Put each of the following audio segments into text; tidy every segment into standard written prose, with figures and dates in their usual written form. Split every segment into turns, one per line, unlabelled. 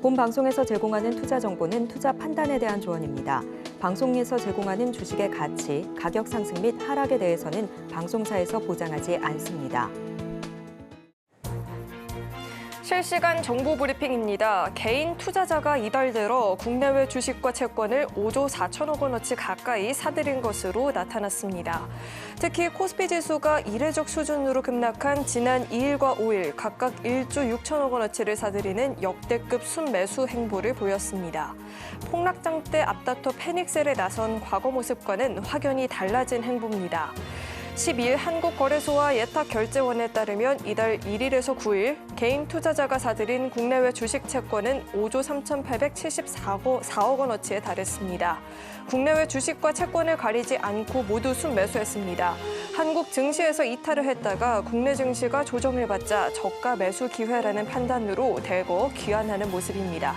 본 방송에서 제공하는 투자 정보는 투자 판단에 대한 조언입니다. 방송에서 제공하는 주식의 가치, 가격 상승 및 하락에 대해서는 방송사에서 보장하지 않습니다.
실시간 정보 브리핑입니다. 개인 투자자가 이달 들어 국내외 주식과 채권을 5조 4천억 원어치 가까이 사들인 것으로 나타났습니다. 특히 코스피 지수가 이례적 수준으로 급락한 지난 2일과 5일 각각 1조 6천억 원어치를 사들이는 역대급 순매수 행보를 보였습니다. 폭락장 때 앞다퉈 패닉셀에 나선 과거 모습과는 확연히 달라진 행보입니다. 12일 한국거래소와 예탁결제원에 따르면 이달 1일에서 9일 개인 투자자가 사들인 국내외 주식 채권은 5조 3,874억 원어치에 달했습니다. 국내외 주식과 채권을 가리지 않고 모두 순매수했습니다. 한국 증시에서 이탈을 했다가 국내 증시가 조정을 받자 저가 매수 기회라는 판단으로 대거 귀환하는 모습입니다.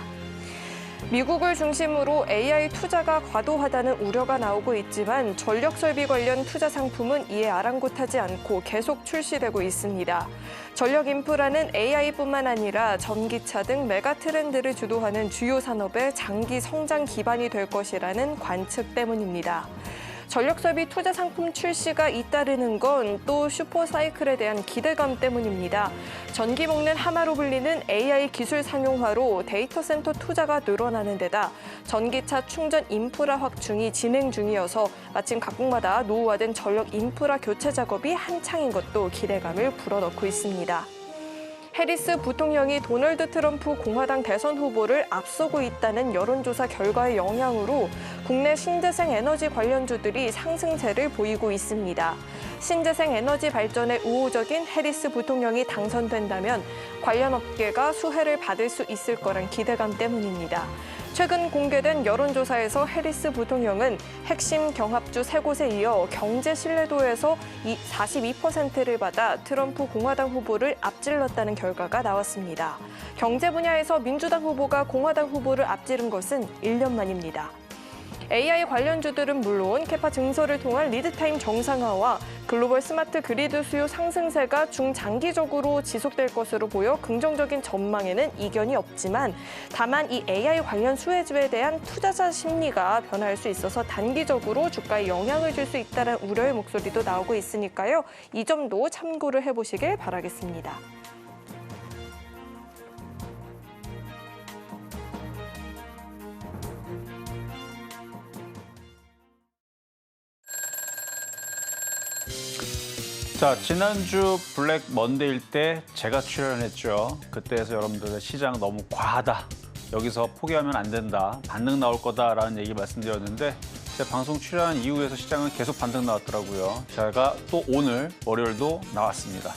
미국을 중심으로 AI 투자가 과도하다는 우려가 나오고 있지만 전력 설비 관련 투자 상품은 이에 아랑곳하지 않고 계속 출시되고 있습니다. 전력 인프라는 AI뿐만 아니라 전기차 등 메가 트렌드를 주도하는 주요 산업의 장기 성장 기반이 될 것이라는 관측 때문입니다. 전력설비 투자 상품 출시가 잇따르는 건 또 슈퍼사이클에 대한 기대감 때문입니다. 전기 먹는 하마로 불리는 AI 기술 상용화로 데이터 센터 투자가 늘어나는 데다 전기차 충전 인프라 확충이 진행 중이어서 마침 각국마다 노후화된 전력 인프라 교체 작업이 한창인 것도 기대감을 불어넣고 있습니다. 해리스 부통령이 도널드 트럼프 공화당 대선 후보를 앞서고 있다는 여론조사 결과의 영향으로 국내 신재생 에너지 관련주들이 상승세를 보이고 있습니다. 신재생 에너지 발전에 우호적인 해리스 부통령이 당선된다면 관련 업계가 수혜를 받을 수 있을 거란 기대감 때문입니다. 최근 공개된 여론조사에서 해리스 부통령은 핵심 경합주 3곳에 이어 경제 신뢰도에서 42%를 받아 트럼프 공화당 후보를 앞질렀다는 결과가 나왔습니다. 경제 분야에서 민주당 후보가 공화당 후보를 앞지른 것은 1년 만입니다. AI 관련주들은 물론 캐파 증설을 통한 리드타임 정상화와 글로벌 스마트 그리드 수요 상승세가 중장기적으로 지속될 것으로 보여 긍정적인 전망에는 이견이 없지만 다만 이 AI 관련 수혜주에 대한 투자자 심리가 변화할 수 있어서 단기적으로 주가에 영향을 줄 수 있다는 우려의 목소리도 나오고 있으니까요. 이 점도 참고를 해보시길 바라겠습니다.
자, 지난주 블랙 먼데이일 때 제가 출연했죠. 그때에서 여러분들 시장 너무 과하다. 여기서 포기하면 안 된다. 반등 나올 거다라는 얘기 말씀드렸는데 제 방송 출연 이후에서 시장은 계속 반등 나왔더라고요. 제가 또 오늘 월요일도 나왔습니다.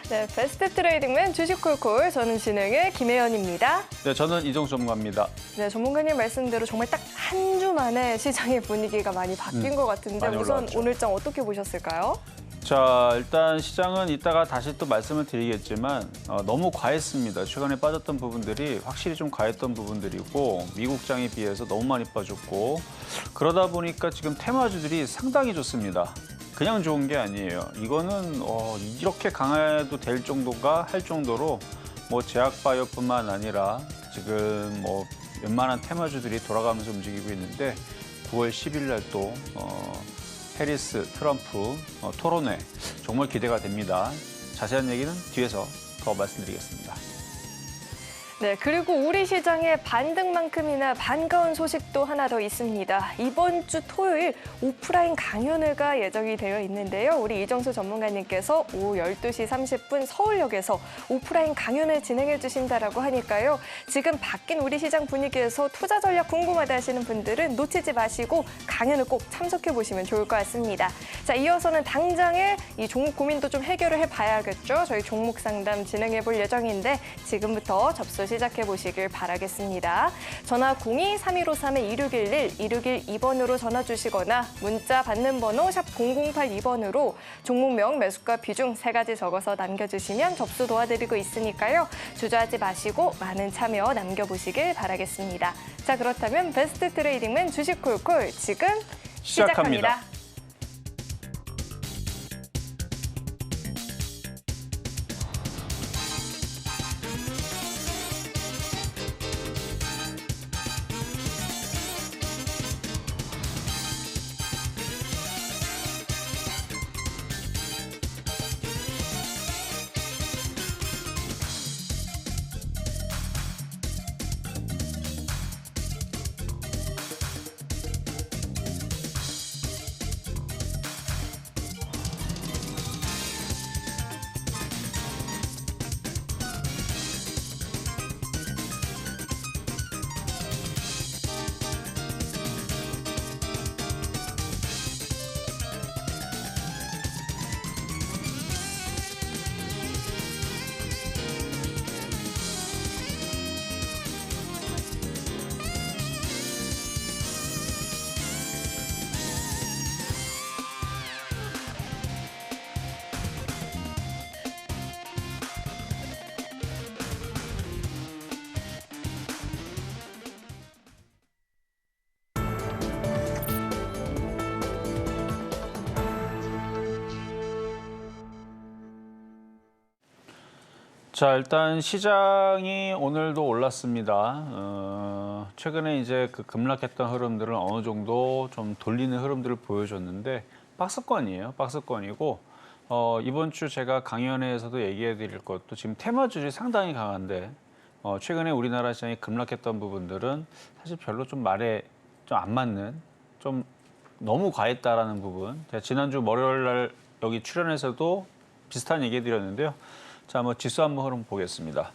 네, 베스트 트레이딩맨 주식콜콜 저는 진행의 김혜연입니다.
네, 저는 이정수 전문가입니다.
네, 전문가님 말씀대로 정말 딱 한 주 만에 시장의 분위기가 많이 바뀐 것 같은데
많이
우선
올라왔죠.
오늘장 어떻게 보셨을까요?
자, 일단 시장은 이따가 다시 또 말씀을 드리겠지만 너무 과했습니다. 최근에 빠졌던 부분들이 확실히 좀 과했던 부분들이고 미국장에 비해서 너무 많이 빠졌고 그러다 보니까 지금 테마주들이 상당히 좋습니다. 그냥 좋은 게 아니에요. 이거는 이렇게 강해도 될 정도가 할 정도로 뭐 제약바이오뿐만 아니라 지금 뭐 웬만한 테마주들이 돌아가면서 움직이고 있는데 9월 10일 날 또 해리스, 트럼프 토론회 정말 기대가 됩니다. 자세한 얘기는 뒤에서 더 말씀드리겠습니다.
네, 그리고 우리 시장의 반등만큼이나 반가운 소식도 하나 더 있습니다. 이번 주 토요일 오프라인 강연회가 예정이 되어 있는데요. 우리 이정수 전문가님께서 오후 12시 30분 서울역에서 오프라인 강연을 진행해 주신다라고 하니까요. 지금 바뀐 우리 시장 분위기에서 투자 전략 궁금하다 하시는 분들은 놓치지 마시고 강연을 꼭 참석해 보시면 좋을 것 같습니다. 자, 이어서는 당장의 이 종목 고민도 좀 해결을 해봐야겠죠. 저희 종목 상담 진행해 볼 예정인데 지금부터 접수 시작해 보시길 바라겠습니다. 전화 02-3153-2611, 2612번으로 전화 주시거나 문자 받는 번호 샵 0082번으로 종목명, 매수가, 비중 3가지 적어서 남겨주시면 접수 도와드리고 있으니까요. 주저하지 마시고 많은 참여 남겨보시길 바라겠습니다. 자, 그렇다면 베스트 트레이딩맨 주식콜콜 지금 시작합니다.
자, 일단 시장이 오늘도 올랐습니다. 최근에 이제 그 급락했던 흐름들을 어느 정도 좀 돌리는 흐름들을 보여줬는데 박스권이에요. 박스권이고 이번 주 제가 강연회에서도 얘기해 드릴 것도 지금 테마주들이 상당히 강한데 최근에 우리나라 시장이 급락했던 부분들은 사실 별로 좀 말에 좀 안 맞는 좀 너무 과했다라는 부분. 제가 지난주 월요일 날 여기 출연해서도 비슷한 얘기 드렸는데요. 자, 뭐 지수 한번 흐름 보겠습니다.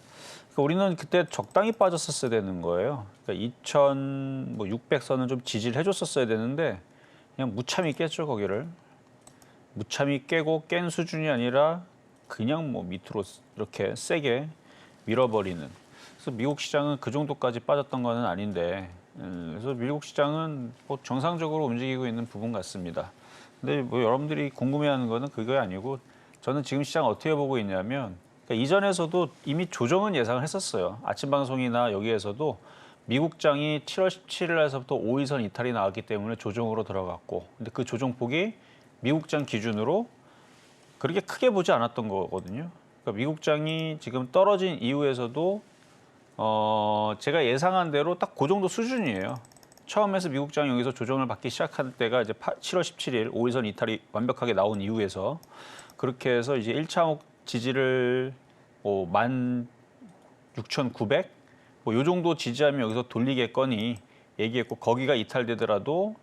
그러니까 우리는 그때 적당히 빠졌었어야 되는 거예요. 그러니까 2,600선은 좀 지지를 해줬었어야 되는데 그냥 무참히 깼죠, 거기를. 무참히 깨고 깬 수준이 아니라 그냥 뭐 밑으로 이렇게 세게 밀어버리는. 그래서 미국 시장은 그 정도까지 빠졌던 거는 아닌데, 그래서 미국 시장은 뭐 정상적으로 움직이고 있는 부분 같습니다. 근데 뭐 여러분들이 궁금해하는 거는 그게 아니고 저는 지금 시장 어떻게 보고 있냐면 그러니까 이전에서도 이미 조정은 예상을 했었어요. 아침 방송이나 여기에서도 미국장이 7월 17일 날서부터 5일선 이탈이 나왔기 때문에 조정으로 들어갔고 근데 그 조정폭이 미국장 기준으로 그렇게 크게 보지 않았던 거거든요. 그러니까 미국장이 지금 떨어진 이후에서도 제가 예상한 대로 딱 그 정도 수준이에요. 처음에서 미국장이 여기서 조정을 받기 시작할 때가 이제 7월 17일 5일선 이탈이 완벽하게 나온 이후에서 그렇게 해서 이제 1차목 지지를 16,900? 뭐 요 정도 지지하면 여기서 돌리겠거니 얘기했고 거기가 이탈되더라도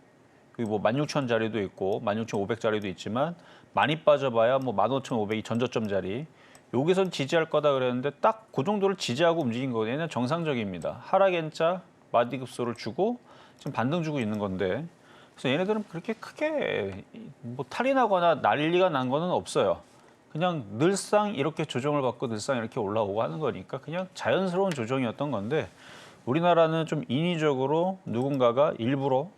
뭐 16,000자리도 있고 16,500자리도 있지만 많이 빠져봐야 뭐 15,500이 전저점 자리 여기선 지지할 거다 그랬는데 딱 그 정도를 지지하고 움직인 거거든요. 얘는 정상적입니다. 하락엔자 마디급소를 주고 지금 반등 주고 있는 건데 그래서 얘네들은 그렇게 크게 뭐 탈이 나거나 난리가 난 거는 없어요. 그냥 늘상 이렇게 조정을 받고 늘상 이렇게 올라오고 하는 거니까 그냥 자연스러운 조정이었던 건데 우리나라는 좀 인위적으로 누군가가 일부러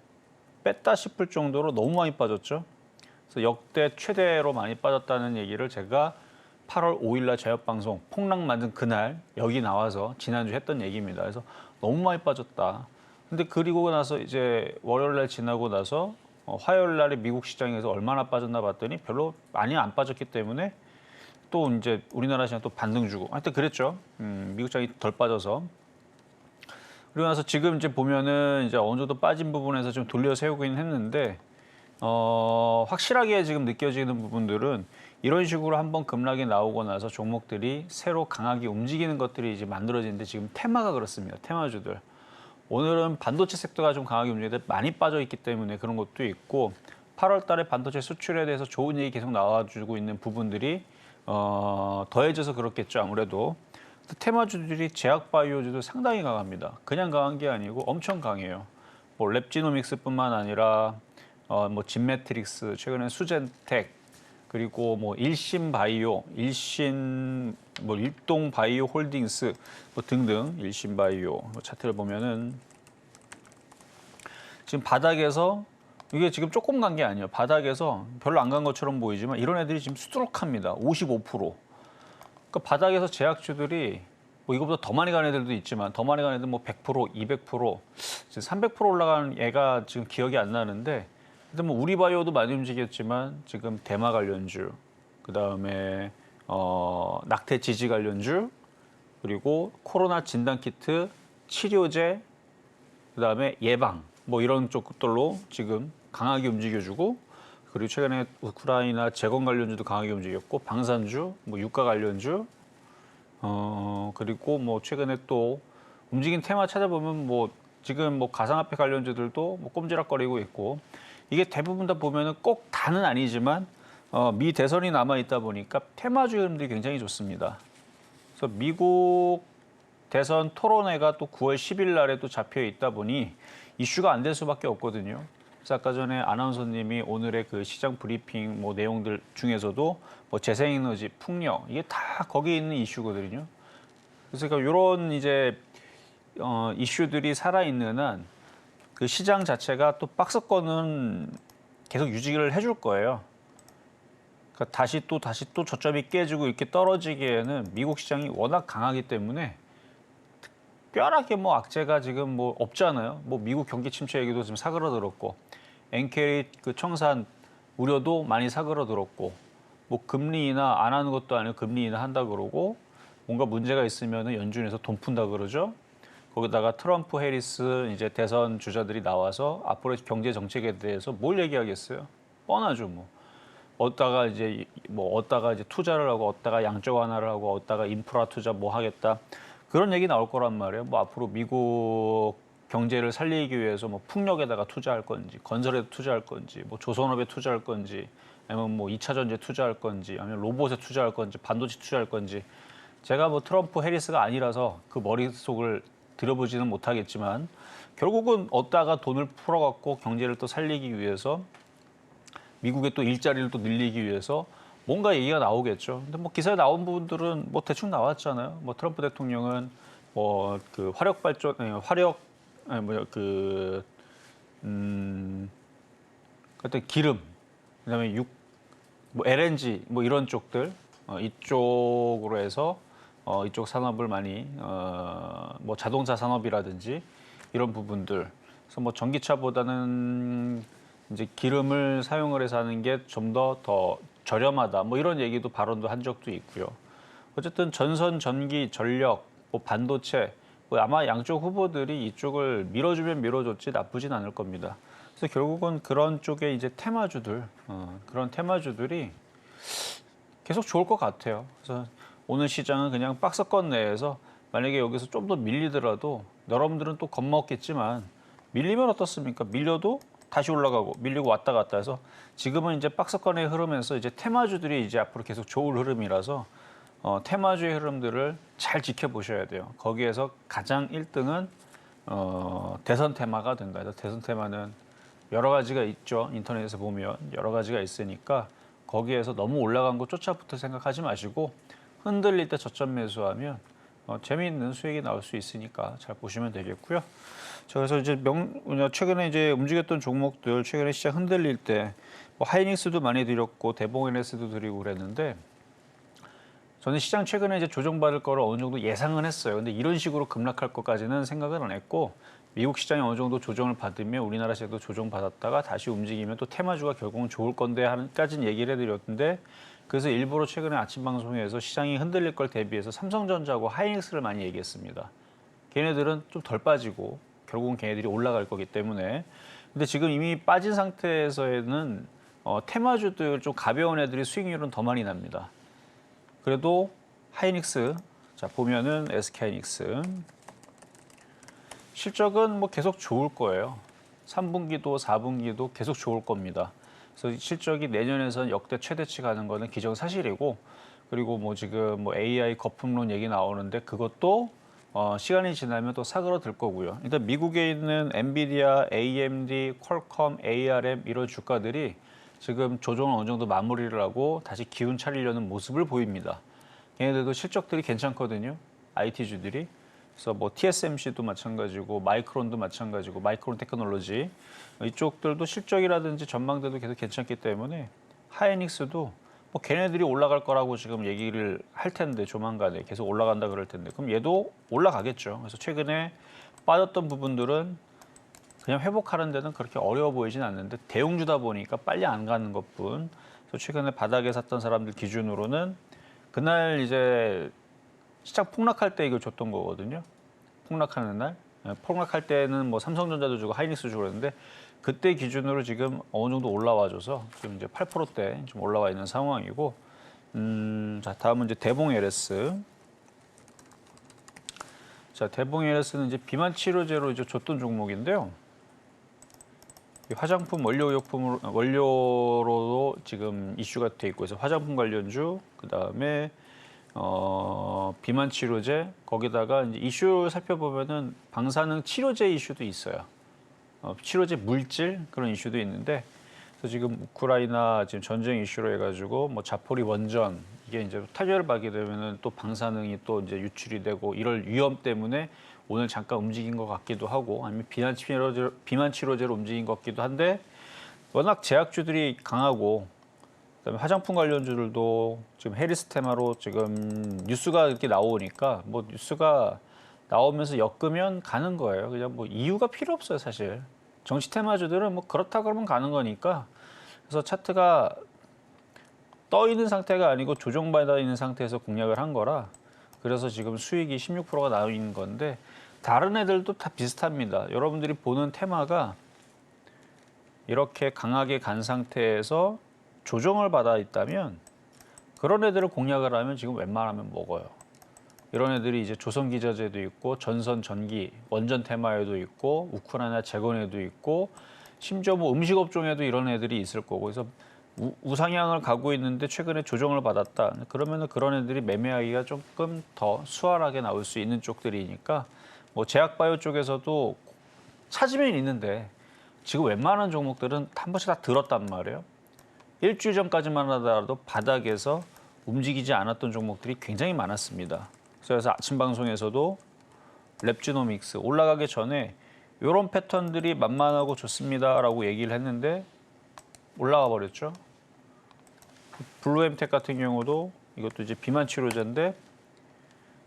뺐다 싶을 정도로 너무 많이 빠졌죠. 그래서 역대 최대로 많이 빠졌다는 얘기를 제가 8월 5일 날 저녁방송 폭락 만든 그날 여기 나와서 지난주 했던 얘기입니다. 그래서 너무 많이 빠졌다. 근데 그리고 나서 이제 월요일 날 지나고 나서 화요일 날에 미국 시장에서 얼마나 빠졌나 봤더니 별로 많이 안 빠졌기 때문에 또 이제 우리나라 시장 또 반등 주고 하여튼 그랬죠. 미국 시장이 덜 빠져서 그리고 나서 지금 이제 보면은 이제 어느 정도 빠진 부분에서 좀 돌려 세우긴 했는데 확실하게 지금 느껴지는 부분들은 이런 식으로 한번 급락이 나오고 나서 종목들이 새로 강하게 움직이는 것들이 이제 만들어지는데 지금 테마가 그렇습니다. 테마주들. 오늘은 반도체 섹터가 좀 강하게 움직이는데 많이 빠져 있기 때문에 그런 것도 있고 8월 달에 반도체 수출에 대해서 좋은 얘기 계속 나와주고 있는 부분들이 더해져서 그렇겠죠. 아무래도. 테마주들이 제약바이오주도 상당히 강합니다. 그냥 강한 게 아니고 엄청 강해요. 뭐 랩지노믹스뿐만 아니라 뭐 진매트릭스, 최근에 수젠텍, 그리고 뭐 일신바이오, 뭐 일동바이오 홀딩스 뭐 등등 일신바이오 뭐 차트를 보면은 지금 바닥에서 이게 지금 조금 간 게 아니에요. 바닥에서 별로 안 간 것처럼 보이지만 이런 애들이 지금 수두룩합니다. 55%. 그러니까 바닥에서 제약주들이 뭐 이거보다 더 많이 간 애들도 있지만 더 많이 간 애들 뭐 100%, 200%, 300% 올라간 애가 지금 기억이 안 나는데 근데 뭐 우리바이오도 많이 움직였지만 지금 대마 관련주, 그 다음에 낙태 지지 관련주, 그리고 코로나 진단 키트, 치료제, 그 다음에 예방 뭐 이런 쪽들로 지금 강하게 움직여주고 그리고 최근에 우크라이나 재건 관련주도 강하게 움직였고 방산주, 뭐 유가 관련주, 그리고 뭐 최근에 또 움직인 테마 찾아보면 뭐 지금 뭐 가상화폐 관련주들도 뭐 꼼지락거리고 있고. 이게 대부분 다 보면은 꼭 다는 아니지만 미 대선이 남아 있다 보니까 테마주 흐름들이 굉장히 좋습니다. 그래서 미국 대선 토론회가 또 9월 10일 날에 또 잡혀 있다 보니 이슈가 안 될 수밖에 없거든요. 그래서 아까 전에 아나운서님이 오늘의 그 시장 브리핑 뭐 내용들 중에서도 뭐 재생에너지, 풍력 이게 다 거기에 있는 이슈거든요. 그래서 이런 이제 이슈들이 살아 있는 한. 그 시장 자체가 또 박스권은 계속 유지를 해줄 거예요. 그러니까 다시 또 저점이 깨지고 이렇게 떨어지기에는 미국 시장이 워낙 강하기 때문에 특별하게 뭐 악재가 지금 뭐 없잖아요. 뭐 미국 경기 침체 얘기도 지금 사그러들었고, 엔캐리 그 청산 우려도 많이 사그러들었고, 뭐 금리 인하 안 하는 것도 아니고 금리 인하 한다 그러고, 뭔가 문제가 있으면 연준에서 돈 푼다 그러죠. 거기다가 트럼프, 해리스 이제 대선 주자들이 나와서 앞으로 경제 정책에 대해서 뭘 얘기하겠어요? 뻔하죠, 뭐. 어디다가 이제 투자를 하고 어디다가 양적 완화를 하고 어디다가 인프라 투자 뭐 하겠다. 그런 얘기 나올 거란 말이에요. 뭐 앞으로 미국 경제를 살리기 위해서 뭐 풍력에다가 투자할 건지, 건설에 투자할 건지, 뭐 조선업에 투자할 건지, 아니면 뭐 2차 전지에 투자할 건지, 아니면 로봇에 투자할 건지, 반도체 투자할 건지. 제가 뭐 트럼프, 해리스가 아니라서 그 머릿속을 들여보지는 못하겠지만 결국은 어디다가 돈을 풀어갖고 경제를 또 살리기 위해서 미국의 또 일자리를 또 늘리기 위해서 뭔가 얘기가 나오겠죠. 근데 뭐 기사에 나온 부분들은 뭐 대충 나왔잖아요. 뭐 트럼프 대통령은 뭐 그 화력 발전, 그때 기름, 그다음에 뭐 LNG 뭐 이런 쪽들 이쪽으로 해서 이쪽 산업을 많이 뭐 자동차 산업이라든지 이런 부분들. 그래서 뭐 전기차보다는 이제 기름을 사용을 해서 하는 게 좀 더 저렴하다. 뭐 이런 얘기도 발언도 한 적도 있고요. 어쨌든 전선, 전기, 전력, 뭐 반도체 뭐 아마 양쪽 후보들이 이쪽을 밀어주면 밀어줬지 나쁘진 않을 겁니다. 그래서 결국은 그런 쪽에 이제 테마주들, 그런 테마주들이 계속 좋을 것 같아요. 그래서 오늘 시장은 그냥 박스권 내에서 만약에 여기서 좀 더 밀리더라도 여러분들은 또 겁먹겠지만 밀리면 어떻습니까? 밀려도 다시 올라가고 밀리고 왔다 갔다 해서 지금은 이제 박스권에 흐르면서 이제 테마주들이 이제 앞으로 계속 좋을 흐름이라서 테마주의 흐름들을 잘 지켜보셔야 돼요. 거기에서 가장 1등은 대선 테마가 된다. 대선 테마는 여러 가지가 있죠. 인터넷에서 보면 여러 가지가 있으니까 거기에서 너무 올라간 거 쫓아부터 생각하지 마시고 흔들릴 때 저점 매수하면 재미있는 수익이 나올 수 있으니까 잘 보시면 되겠고요. 자, 그래서 이제 최근에 이제 움직였던 종목들 최근에 시장 흔들릴 때 뭐 하이닉스도 많이 드렸고 대봉NS도 드리고 그랬는데 저는 시장 최근에 이제 조정받을 거를 어느 정도 예상은 했어요. 근데 이런 식으로 급락할 것까지는 생각을 안 했고 미국 시장이 어느 정도 조정을 받으면 우리나라 시장도 조정받았다가 다시 움직이면 또 테마주가 결국은 좋을 건데 하는까지는 얘기를 해드렸는데 그래서 일부러 최근에 아침 방송에서 시장이 흔들릴 걸 대비해서 삼성전자하고 하이닉스를 많이 얘기했습니다. 걔네들은 좀 덜 빠지고 결국은 걔네들이 올라갈 거기 때문에 근데 지금 이미 빠진 상태에서는 테마주들 좀 가벼운 애들이 수익률은 더 많이 납니다. 그래도 하이닉스 자 보면은 SK하이닉스 실적은 뭐 계속 좋을 거예요. 3분기도 4분기도 계속 좋을 겁니다. 그래서 실적이 내년에선 역대 최대치 가는 거는 기정사실이고 그리고 뭐 지금 뭐 AI 거품론 얘기 나오는데 그것도 시간이 지나면 또 사그러들 거고요. 일단 미국에 있는 엔비디아, AMD, 퀄컴, ARM 이런 주가들이 지금 조정을 어느 정도 마무리를 하고 다시 기운 차리려는 모습을 보입니다. 걔네들도 실적들이 괜찮거든요. IT주들이. 그래서 뭐 TSMC도 마찬가지고 마이크론도 마찬가지고 마이크론 테크놀로지 이쪽들도 실적이라든지 전망대도 계속 괜찮기 때문에 하이닉스도 뭐 걔네들이 올라갈 거라고 지금 얘기를 할 텐데 조만간에 계속 올라간다 그럴 텐데 그럼 얘도 올라가겠죠. 그래서 최근에 빠졌던 부분들은 그냥 회복하는 데는 그렇게 어려워 보이진 않는데 대형주다 보니까 빨리 안 가는 것뿐. 그래서 최근에 바닥에 샀던 사람들 기준으로는 그날 이제 시장 폭락할 때 이걸 줬던 거거든요. 폭락하는 날. 폭락할 때는 뭐 삼성전자도 주고 하이닉스 주고 그랬는데 그때 기준으로 지금 어느 정도 올라와줘서 지금 이제 8%대 좀 올라와 있는 상황이고 자 다음은 이제 대봉LS. 자 대봉LS는 이제 비만 치료제로 이제 줬던 종목인데요. 화장품 원료로도 지금 이슈가 돼 있고 그래서 화장품 관련주 그다음에 비만 치료제 거기다가 이제 이슈 살펴보면은 방사능 치료제 이슈도 있어요. 치료제 물질 그런 이슈도 있는데 그래서 지금 우크라이나 지금 전쟁 이슈로 해가지고 뭐 자포리 원전 이게 이제 타결을 받게 되면은 또 방사능이 또 이제 유출이 되고 이럴 위험 때문에 오늘 잠깐 움직인 것 같기도 하고 아니면 비만 치료제로 움직인 것 같기도 한데 워낙 제약주들이 강하고 그다음에 화장품 관련주들도 지금 해리스 테마로 지금 뉴스가 이렇게 나오니까 뭐 뉴스가 나오면서 엮으면 가는 거예요. 그냥 뭐 이유가 필요 없어요, 사실. 정치 테마주들은 뭐 그렇다 그러면 가는 거니까. 그래서 차트가 떠 있는 상태가 아니고 조정받아 있는 상태에서 공략을 한 거라 그래서 지금 수익이 16%가 나오는 건데 다른 애들도 다 비슷합니다. 여러분들이 보는 테마가 이렇게 강하게 간 상태에서 조정을 받아 있다면 그런 애들을 공략을 하면 지금 웬만하면 먹어요. 이런 애들이 이제 조선기자재도 있고 전선 전기 원전 테마에도 있고 우크라이나 재건에도 있고 심지어 뭐 음식업종에도 이런 애들이 있을 거고 그래서 우상향을 가고 있는데 최근에 조정을 받았다. 그러면은 그런 애들이 매매하기가 조금 더 수월하게 나올 수 있는 쪽들이니까 뭐 제약바이오 쪽에서도 찾으면 있는데 지금 웬만한 종목들은 한 번씩 다 들었단 말이에요. 일주일 전까지만 하더라도 바닥에서 움직이지 않았던 종목들이 굉장히 많았습니다. 그래서 아침 방송에서도 랩지노믹스 올라가기 전에 이런 패턴들이 만만하고 좋습니다라고 얘기를 했는데 올라가 버렸죠. 블루엠텍 같은 경우도 이것도 이제 비만 치료제인데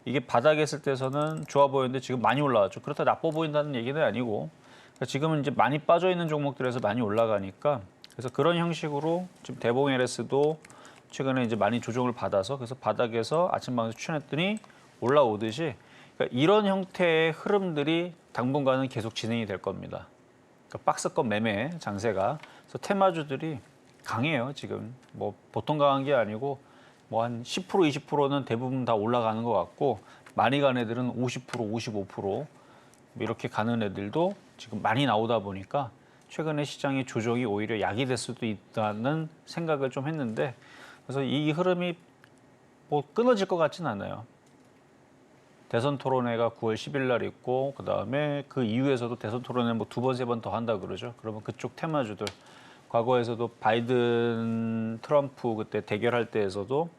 이게 바닥에 있을 때서는 좋아 보였는데 지금 많이 올라왔죠. 그렇다 나빠 보인다는 얘기는 아니고 그러니까 지금은 이제 많이 빠져 있는 종목들에서 많이 올라가니까 그래서 그런 형식으로 지금 대봉 LS도 최근에 이제 많이 조정을 받아서 그래서 바닥에서 아침 방송 추천했더니 올라오듯이 그러니까 이런 형태의 흐름들이 당분간은 계속 진행이 될 겁니다. 그러니까 박스권 매매 장세가 그래서 테마주들이 강해요. 지금 뭐 보통 강한 게 아니고 뭐 한 10% 20%는 대부분 다 올라가는 것 같고 많이 간 애들은 50% 55% 이렇게 가는 애들도 지금 많이 나오다 보니까 최근에 시장의 조정이 오히려 약이 될 수도 있다는 생각을 좀 했는데 그래서 이 흐름이 뭐 끊어질 것 같진 않아요. 대선 토론회가 9월 10일 날 있고 그다음에 그 이후에서도 대선 토론회 뭐 2번, 3번 더 한다 그러죠. 그러면 그쪽 테마주들 과거에서도 바이든 트럼프 그때 대결할 때에서도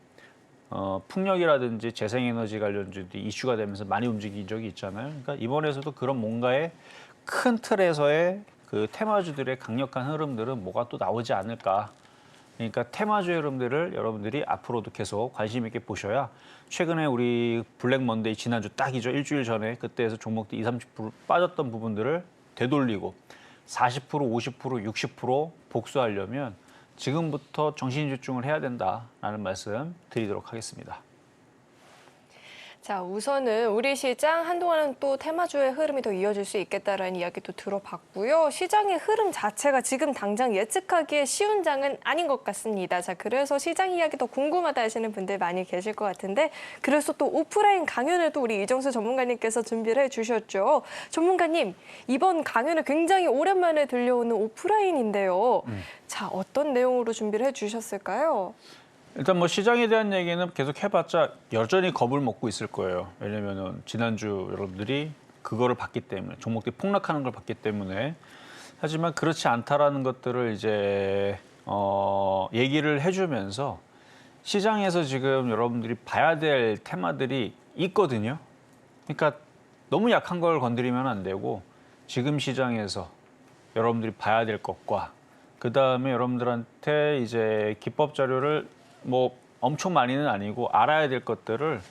풍력이라든지 재생에너지 관련주들이 이슈가 되면서 많이 움직인 적이 있잖아요. 그러니까 이번에서도 그런 뭔가의 큰 틀에서의 그 테마주들의 강력한 흐름들은 뭐가 또 나오지 않을까. 그러니까 테마주의 흐름들을 여러분들이 앞으로도 계속 관심 있게 보셔야 최근에 우리 블랙 먼데이 지난주 딱이죠. 일주일 전에 그때에서 종목들 20, 30% 빠졌던 부분들을 되돌리고 40%, 50%, 60% 복수하려면 지금부터 정신 집중을 해야 된다라는 말씀 드리도록 하겠습니다.
자, 우선은 우리 시장 한동안은 또 테마주의 흐름이 더 이어질 수 있겠다라는 이야기도 들어봤고요. 시장의 흐름 자체가 지금 당장 예측하기에 쉬운 장은 아닌 것 같습니다. 자, 그래서 시장 이야기 더 궁금하다 하시는 분들 많이 계실 것 같은데 그래서 또 오프라인 강연을 또 우리 이정수 전문가님께서 준비를 해주셨죠. 전문가님, 이번 강연은 굉장히 오랜만에 들려오는 오프라인인데요. 자, 어떤 내용으로 준비를 해주셨을까요?
일단 뭐 시장에 대한 얘기는 계속 해봤자 여전히 겁을 먹고 있을 거예요. 왜냐면은 지난주 여러분들이 그거를 봤기 때문에 종목들이 폭락하는 걸 봤기 때문에 하지만 그렇지 않다라는 것들을 이제 얘기를 해주면서 시장에서 지금 여러분들이 봐야 될 테마들이 있거든요. 그러니까 너무 약한 걸 건드리면 안 되고 지금 시장에서 여러분들이 봐야 될 것과 그 다음에 여러분들한테 이제 기법 자료를 뭐 엄청 많이는 아니고 알아야 될 것들을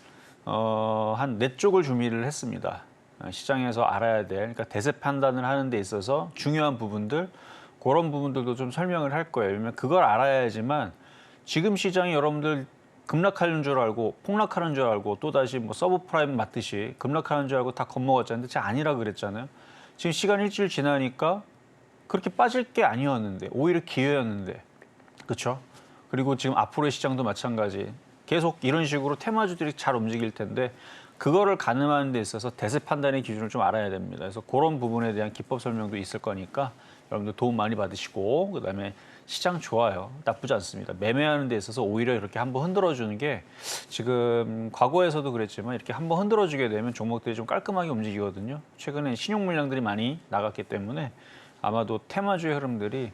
한 4쪽을 준비를 했습니다. 시장에서 알아야 될 그러니까 대세 판단을 하는 데 있어서 중요한 부분들 그런 부분들도 좀 설명을 할 거예요. 왜냐면 그걸 알아야지만 지금 시장이 여러분들 급락하는 줄 알고 폭락하는 줄 알고 또다시 뭐 서브프라임 맞듯이 급락하는 줄 알고 다 겁먹었잖아요. 진짜 아니라 그랬잖아요. 지금 시간 일주일 지나니까 그렇게 빠질 게 아니었는데 오히려 기회였는데 그렇죠? 그리고 지금 앞으로의 시장도 마찬가지. 계속 이런 식으로 테마주들이 잘 움직일 텐데 그거를 가늠하는 데 있어서 대세 판단의 기준을 좀 알아야 됩니다. 그래서 그런 부분에 대한 기법 설명도 있을 거니까 여러분들 도움 많이 받으시고 그다음에 시장 좋아요. 나쁘지 않습니다. 매매하는 데 있어서 오히려 이렇게 한번 흔들어주는 게 지금 과거에서도 그랬지만 이렇게 한번 흔들어주게 되면 종목들이 좀 깔끔하게 움직이거든요. 최근에 신용 물량들이 많이 나갔기 때문에 아마도 테마주의 흐름들이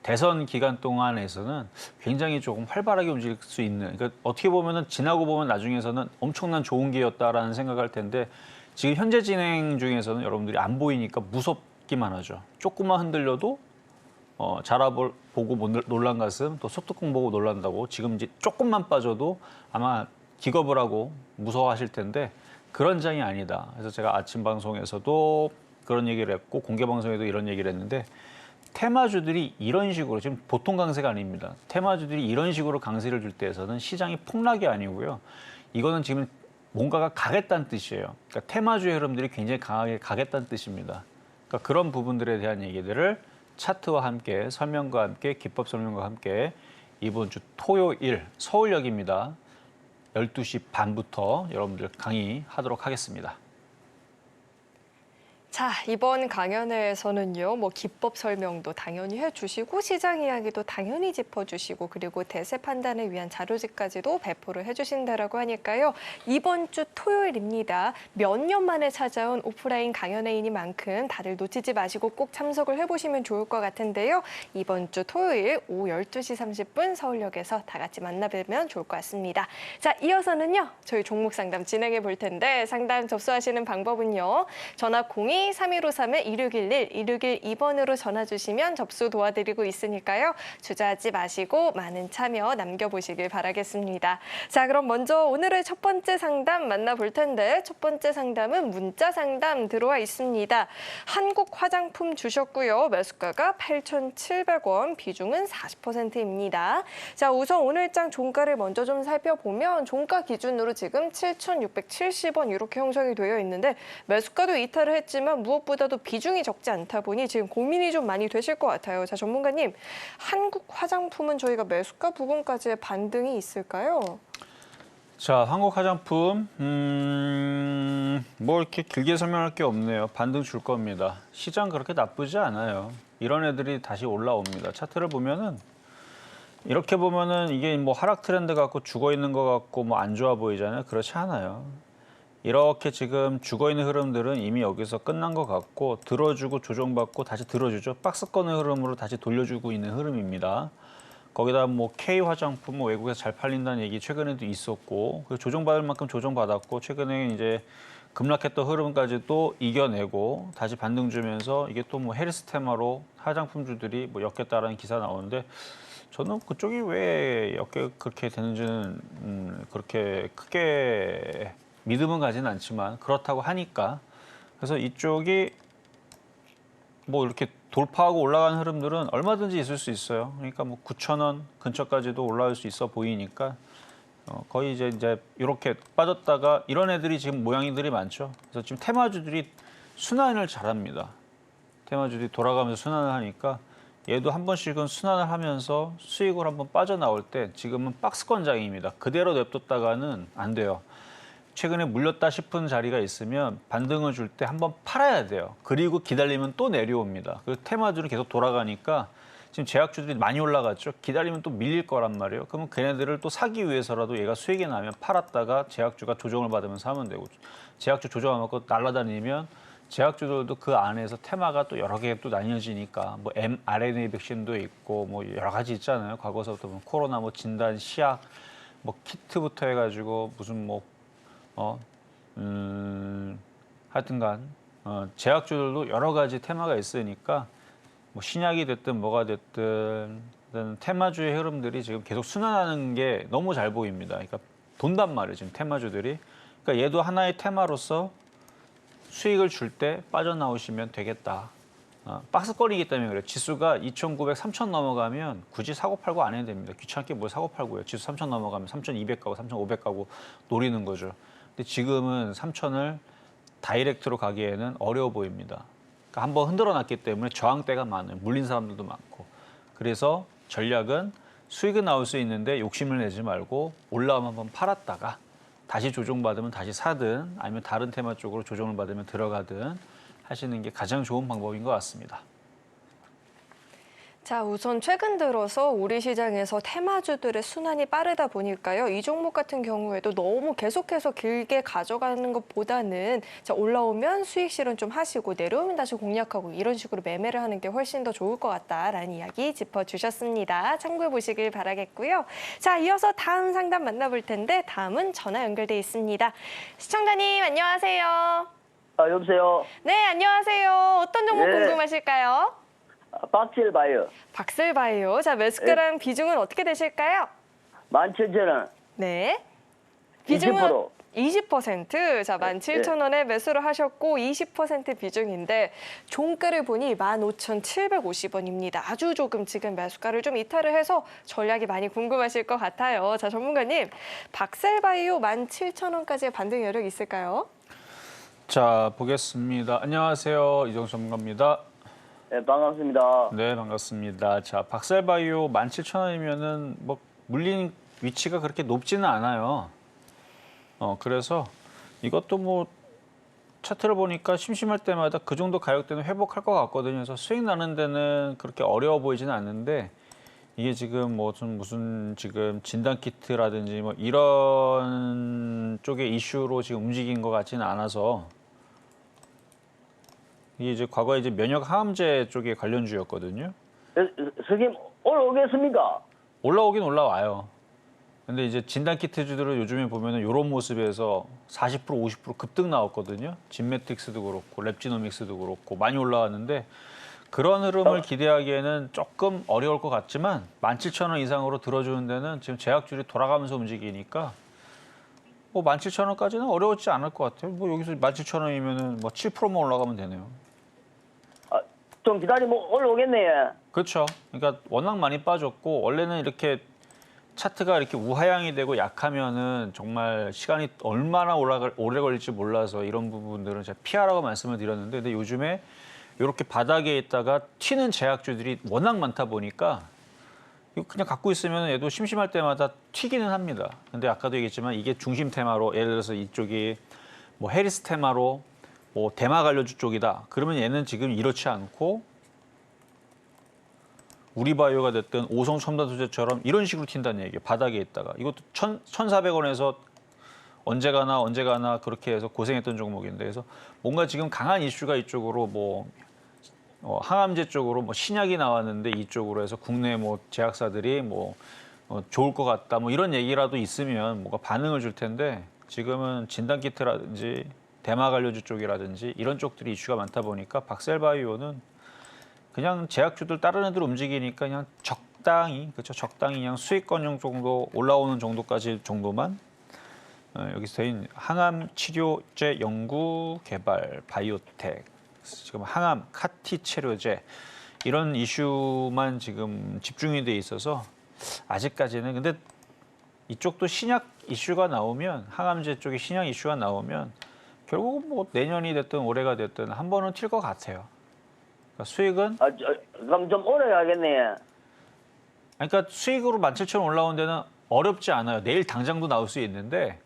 대선 기간 동안에서는 굉장히 조금 활발하게 움직일 수 있는 그러니까 어떻게 보면은 지나고 보면 나중에서는 엄청난 좋은 기회였다라는 생각할 텐데 지금 현재 진행 중에서는 여러분들이 안 보이니까 무섭기만 하죠. 조금만 흔들려도 자라보고 놀란 가슴 또 소뚜껑 보고 놀란다고 지금 이제 조금만 빠져도 아마 기겁을 하고 무서워하실 텐데 그런 장이 아니다. 그래서 제가 아침 방송에서도 그런 얘기를 했고 공개 방송에도 이런 얘기를 했는데 테마주들이 이런 식으로 지금 보통 강세가 아닙니다. 테마주들이 이런 식으로 강세를 줄 때에서는 시장이 폭락이 아니고요. 이거는 지금 뭔가가 가겠다는 뜻이에요. 그러니까 테마주의 흐름들이 굉장히 강하게 가겠다는 뜻입니다. 그러니까 그런 부분들에 대한 얘기들을 차트와 함께 설명과 함께 기법 설명과 함께 이번 주 토요일 서울역입니다. 12시 반부터 여러분들 강의하도록 하겠습니다.
자, 이번 강연회에서는요, 기법 설명도 당연히 해주시고, 시장 이야기도 당연히 짚어주시고, 그리고 대세 판단을 위한 자료집까지도 배포를 해주신다라고 하니까요. 이번 주 토요일입니다. 몇 년 만에 찾아온 오프라인 강연회이니만큼 다들 놓치지 마시고 꼭 참석을 해보시면 좋을 것 같은데요. 이번 주 토요일 오후 12시 30분 서울역에서 다 같이 만나뵈면 좋을 것 같습니다. 자, 이어서는요, 저희 종목 상담 진행해 볼 텐데, 상담 접수하시는 방법은요, 전화 02-3153-2611, 2612번으로 전화 주시면 접수 도와드리고 있으니까요. 주저하지 마시고 많은 참여 남겨보시길 바라겠습니다. 자, 그럼 먼저 오늘의 첫 번째 상담 만나볼 텐데, 첫 번째 상담은 문자 상담 들어와 있습니다. 한국 화장품 주셨고요. 매수가가 8,700원, 비중은 40%입니다. 자, 우선 오늘장 종가를 먼저 좀 살펴보면 종가 기준으로 지금 7,670원 이렇게 형성이 되어 있는데, 매수가도 이탈을 했지만 무엇보다도 비중이 적지 않다 보니 지금 고민이 좀 많이 되실 것 같아요. 자, 전문가님, 한국 화장품은 저희가 매수가 부분까지의 반등이 있을까요?
자, 한국 화장품 뭐 이렇게 길게 설명할 게 없네요. 반등 줄 겁니다. 시장 그렇게 나쁘지 않아요. 이런 애들이 다시 올라옵니다. 차트를 보면은 이렇게 보면은 이게 뭐 하락 트렌드 같고 죽어 있는 것 같고 뭐 안 좋아 보이잖아요. 그렇지 않아요. 이렇게 지금 죽어있는 흐름들은 이미 여기서 끝난 것 같고 들어주고 조정받고 다시 들어주죠. 박스권의 흐름으로 다시 돌려주고 있는 흐름입니다. 거기다 뭐 K 화장품 뭐 외국에서 잘 팔린다는 얘기 최근에도 있었고 조정받을 만큼 조정받았고 최근에 이제 급락했던 흐름까지도 이겨내고 다시 반등 주면서 이게 또 뭐 헬스 테마로 화장품주들이 뭐 엮였다라는 기사 나오는데 저는 그쪽이 왜 그렇게 되는지는 그렇게 크게 믿음은 가지는 않지만 그렇다고 하니까 그래서 이쪽이 뭐 이렇게 돌파하고 올라가는 흐름들은 얼마든지 있을 수 있어요. 그러니까 뭐 9,000원 근처까지도 올라올 수 있어 보이니까 거의 이제 이렇게 빠졌다가 이런 애들이 지금 모양이들이 많죠. 그래서 지금 테마주들이 순환을 잘합니다. 테마주들이 돌아가면서 순환을 하니까 얘도 한 번씩은 순환을 하면서 수익을 한번 빠져나올 때 지금은 박스권장입니다. 그대로 냅뒀다가는 안 돼요. 최근에 물렸다 싶은 자리가 있으면 반등을 줄 때 한번 팔아야 돼요. 그리고 기다리면 또 내려옵니다. 그 테마주는 계속 돌아가니까 지금 제약주들이 많이 올라갔죠. 기다리면 또 밀릴 거란 말이에요. 그러면 걔네들을 또 사기 위해서라도 얘가 수익이 나면 팔았다가 제약주가 조정을 받으면서 하면 되고 제약주 조정 안 받고 날아다니면 제약주들도 그 안에서 테마가 또 여러 개 또 나뉘어지니까 뭐 mRNA 백신도 있고 뭐 여러 가지 있잖아요. 과거서부터 뭐 코로나 뭐 진단 시약 뭐 키트부터 해가지고 무슨 뭐 하여튼간 제약주들도 여러 가지 테마가 있으니까 뭐 신약이 됐든 뭐가 됐든 테마주의 흐름들이 지금 계속 순환하는 게 너무 잘 보입니다. 그러니까 돈단 말이에요, 지금 테마주들이. 그러니까 얘도 하나의 테마로서 수익을 줄 때 빠져나오시면 되겠다. 박스권이기 때문에 그래요. 지수가 2,900, 3,000 넘어가면 굳이 사고 팔고 안 해도 됩니다. 귀찮게 뭘 사고 팔고요. 지수 3,000 넘어가면 3,200 가고 3,500 가고 노리는 거죠. 근데 지금은 3,000을 다이렉트로 가기에는 어려워 보입니다. 그러니까 한번 흔들어 놨기 때문에 저항대가 많아요. 물린 사람들도 많고. 그래서 전략은 수익은 나올 수 있는데 욕심을 내지 말고 올라오면 한번 팔았다가 다시 조정받으면 다시 사든 아니면 다른 테마 쪽으로 조정을 받으면 들어가든 하시는 게 가장 좋은 방법인 것 같습니다.
자, 우선 최근 들어서 우리 시장에서 테마주들의 순환이 빠르다 보니까요. 이 종목 같은 경우에도 너무 계속해서 길게 가져가는 것보다는 자, 올라오면 수익 실현 좀 하시고 내려오면 다시 공략하고 이런 식으로 매매를 하는 게 훨씬 더 좋을 것 같다라는 이야기 짚어주셨습니다. 참고해 보시길 바라겠고요. 자, 이어서 다음 상담 만나볼 텐데 다음은 전화 연결돼 있습니다. 시청자님 안녕하세요.
여보세요.
네, 안녕하세요. 어떤 종목
네.
궁금하실까요?
박질바이어.
박슬바이오. 자, 매수가랑 비중은 어떻게 되실까요?
11,000원.
네. 비중은
20%.
20%, 자, 17,000원에 매수를 하셨고 20% 비중인데 종가를 보니 15,750원입니다. 아주 조금 지금 매수가를 좀 이탈을 해서 전략이 많이 궁금하실 것 같아요. 자, 전문가님, 박셀바이오 17,000원까지의 반등 여력 있을까요?
자, 보겠습니다. 안녕하세요. 이정수 전문가입니다.
네, 반갑습니다.
네, 반갑습니다. 자, 박셀바이오 17,000원이면은 뭐 물린 위치가 그렇게 높지는 않아요. 그래서 이것도 뭐 차트를 보니까 심심할 때마다 그 정도 가격대는 회복할 것 같거든요. 그래서 수익 나는 데는 그렇게 어려워 보이지는 않는데 이게 지금 뭐 무슨 지금 진단 키트라든지 뭐 이런 쪽의 이슈로 지금 움직인 것 같지는 않아서 이게 이제 과거에 이제 면역 항암제 쪽의 관련주였거든요.
선생님, 올라오겠습니까?
올라오긴 올라와요. 근데 이제 진단 키트주들은 요즘에 보면은 이런 모습에서 40% 50% 급등 나왔거든요. 진메틱스도 그렇고 랩지노믹스도 그렇고 많이 올라왔는데 그런 흐름을 기대하기에는 조금 어려울 것 같지만 17,000원 이상으로 들어주는 데는 지금 제약줄이 돌아가면서 움직이니까 뭐 17,000원까지는 어려웠지 않을 것 같아요. 뭐 여기서 17,000원이면은 뭐 7%만 올라가면 되네요.
좀 기다리면 올라오겠네.
그렇죠. 그러니까 워낙 많이 빠졌고 원래는 이렇게 차트가 이렇게 우하향이 되고 약하면은 정말 시간이 얼마나 오래 걸릴지 몰라서 이런 부분들은 제가 피하라고 말씀을 드렸는데 근데 요즘에 이렇게 바닥에 있다가 튀는 제약주들이 워낙 많다 보니까 이거 그냥 갖고 있으면 얘도 심심할 때마다 튀기는 합니다. 근데 아까도 얘기했지만 이게 중심 테마로 예를 들어서 이쪽이 뭐 해리스 테마로 뭐 대마 관련주 쪽이다. 그러면 얘는 지금 이렇지 않고 우리바이오가 됐든 오성첨단소재처럼 이런 식으로 튄다는 얘기예요. 바닥에 있다가. 이것도 1,400원에서 언제 가나 그렇게 해서 고생했던 종목인데 그래서 뭔가 지금 강한 이슈가 이쪽으로 뭐 항암제 쪽으로 뭐 신약이 나왔는데 이쪽으로 해서 국내 뭐 제약사들이 뭐 좋을 것 같다 뭐 이런 얘기라도 있으면 뭔가 반응을 줄 텐데 지금은 진단키트라든지 대마 관련주 쪽이라든지 이런 쪽들이 이슈가 많다 보니까 박셀바이오는 그냥 제약주들 다른 애들 움직이니까 그냥 적당히 그렇죠 적당히 그냥 수익권용 정도 올라오는 정도까지 정도만 여기서 대인 항암 치료제 연구 개발 바이오텍 지금 항암 카티 치료제 이런 이슈만 지금 집중이 돼 있어서 아직까지는 근데 이쪽도 신약 이슈가 나오면 항암제 쪽에 신약 이슈가 나오면 결국 뭐 내년이 됐든 올해가 됐든 한 번은 튈 것 같아요. 수익은?
그럼 좀 오래 가겠네.
그러니까 수익으로 17,000원 올라온 데는 어렵지 않아요. 내일 당장도 나올 수 있는데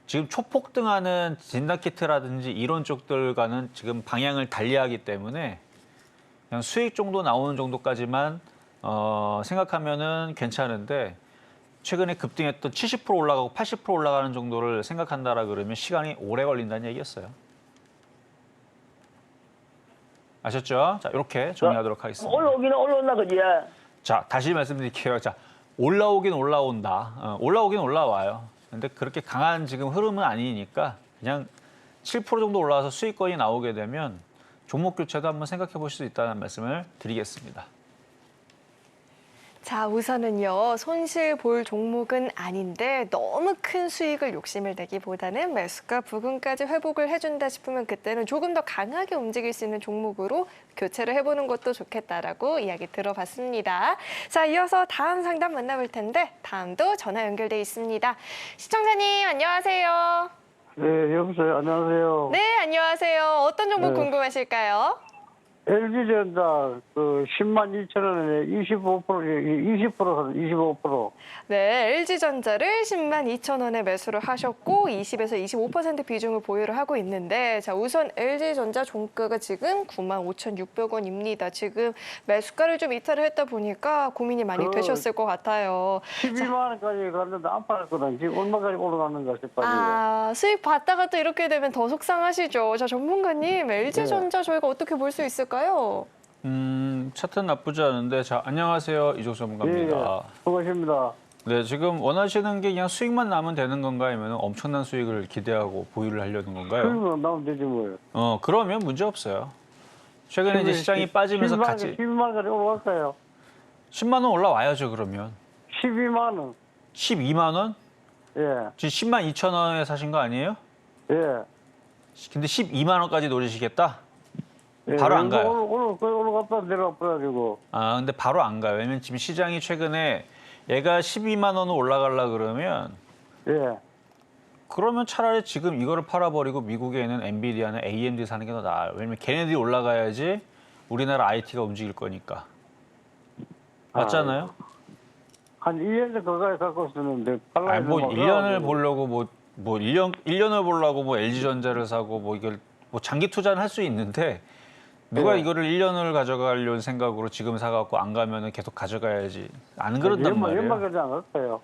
지금 초폭등하는 진단키트라든지 이런 쪽들과는 지금 방향을 달리하기 때문에 그냥 수익 정도 나오는 정도까지만 생각하면은 괜찮은데 최근에 급등했던 70% 올라가고 80% 올라가는 정도를 생각한다라 그러면 시간이 오래 걸린다는 얘기였어요. 아셨죠? 자, 이렇게 정리하도록 하겠습니다.
올라오기는 올라온다, 그지?
자, 다시 말씀드릴게요. 자, 올라오긴 올라온다. 올라오긴 올라와요. 근데 그렇게 강한 지금 흐름은 아니니까 그냥 7% 정도 올라와서 수익권이 나오게 되면 종목 교체도 한번 생각해 보실 수 있다는 말씀을 드리겠습니다.
자, 우선은요, 손실 볼 종목은 아닌데 너무 큰 수익을 욕심을 내기보다는 매수가 부근까지 회복을 해준다 싶으면 그때는 조금 더 강하게 움직일 수 있는 종목으로 교체를 해보는 것도 좋겠다라고 이야기 들어봤습니다. 자, 이어서 다음 상담 만나볼 텐데 다음도 전화 연결돼 있습니다. 시청자님, 안녕하세요.
네, 여보세요. 안녕하세요.
네, 안녕하세요. 어떤 종목
네.
궁금하실까요?
LG전자 102,000원에 20%,
네, LG전자를 102,000원에 매수를 하셨고 20에서 25% 비중을 보유를 하고 있는데 자, 우선 LG전자 종가가 지금 95,600원입니다. 지금 매수가를 좀 이탈을 했다 보니까 고민이 많이 되셨을 것 같아요.
12만 원까지 갔는데 안 팔았거든. 지금 얼마까지 올라갔는가 싶어요.
아, 수익 봤다가 또 이렇게 되면 더 속상하시죠. 자, 전문가님, LG전자 저희가 어떻게 볼 수 있을까요?
차트는 나쁘지 않은데 자, 안녕하세요. 이종수 전문가입니다.
수고하십니다.
네, 지금 원하시는 게 그냥 수익만 나면 되는 건가요? 아니면 엄청난 수익을 기대하고 보유를 하려는 건가요?
수익만 나오면 되지 뭐예요.
그러면 문제 없어요. 최근에 이제 시장이 빠지면서 같이
12만 원까지 올라갈까요?
10만 원 올라와야죠, 그러면.
12만 원.
12만 원?
예.
지금 10만 2천 원에 사신 거 아니에요?
예.
근데 12만 원까지 노리시겠다?
예.
바로 안 가요.
오늘 갔다 내려와 버가지고.
아, 근데 바로 안 가요. 왜냐면 지금 시장이 최근에 얘가 12만 원을 올라가려 그러면
예.
그러면 차라리 지금 이거를 팔아버리고 미국에 있는 엔비디아나 AMD 사는 게 더 나아요. 왜냐면 걔네들이 올라가야지 우리나라 IT가 움직일 거니까. 맞잖아요?
한 1년 가까이 갖고 있었는데 팔라야
아니, 뭐 1년을 보려고 뭐 1년을 보려고 뭐 LG전자를 사고 뭐 이걸 뭐 장기 투자는 할 수 있는데 누가
네.
이거를 1년을 가져가려는 생각으로 지금 사갖고 안 가면은 계속 가져가야지. 안 그런단 말이에요.
연말까지 안 갔어요.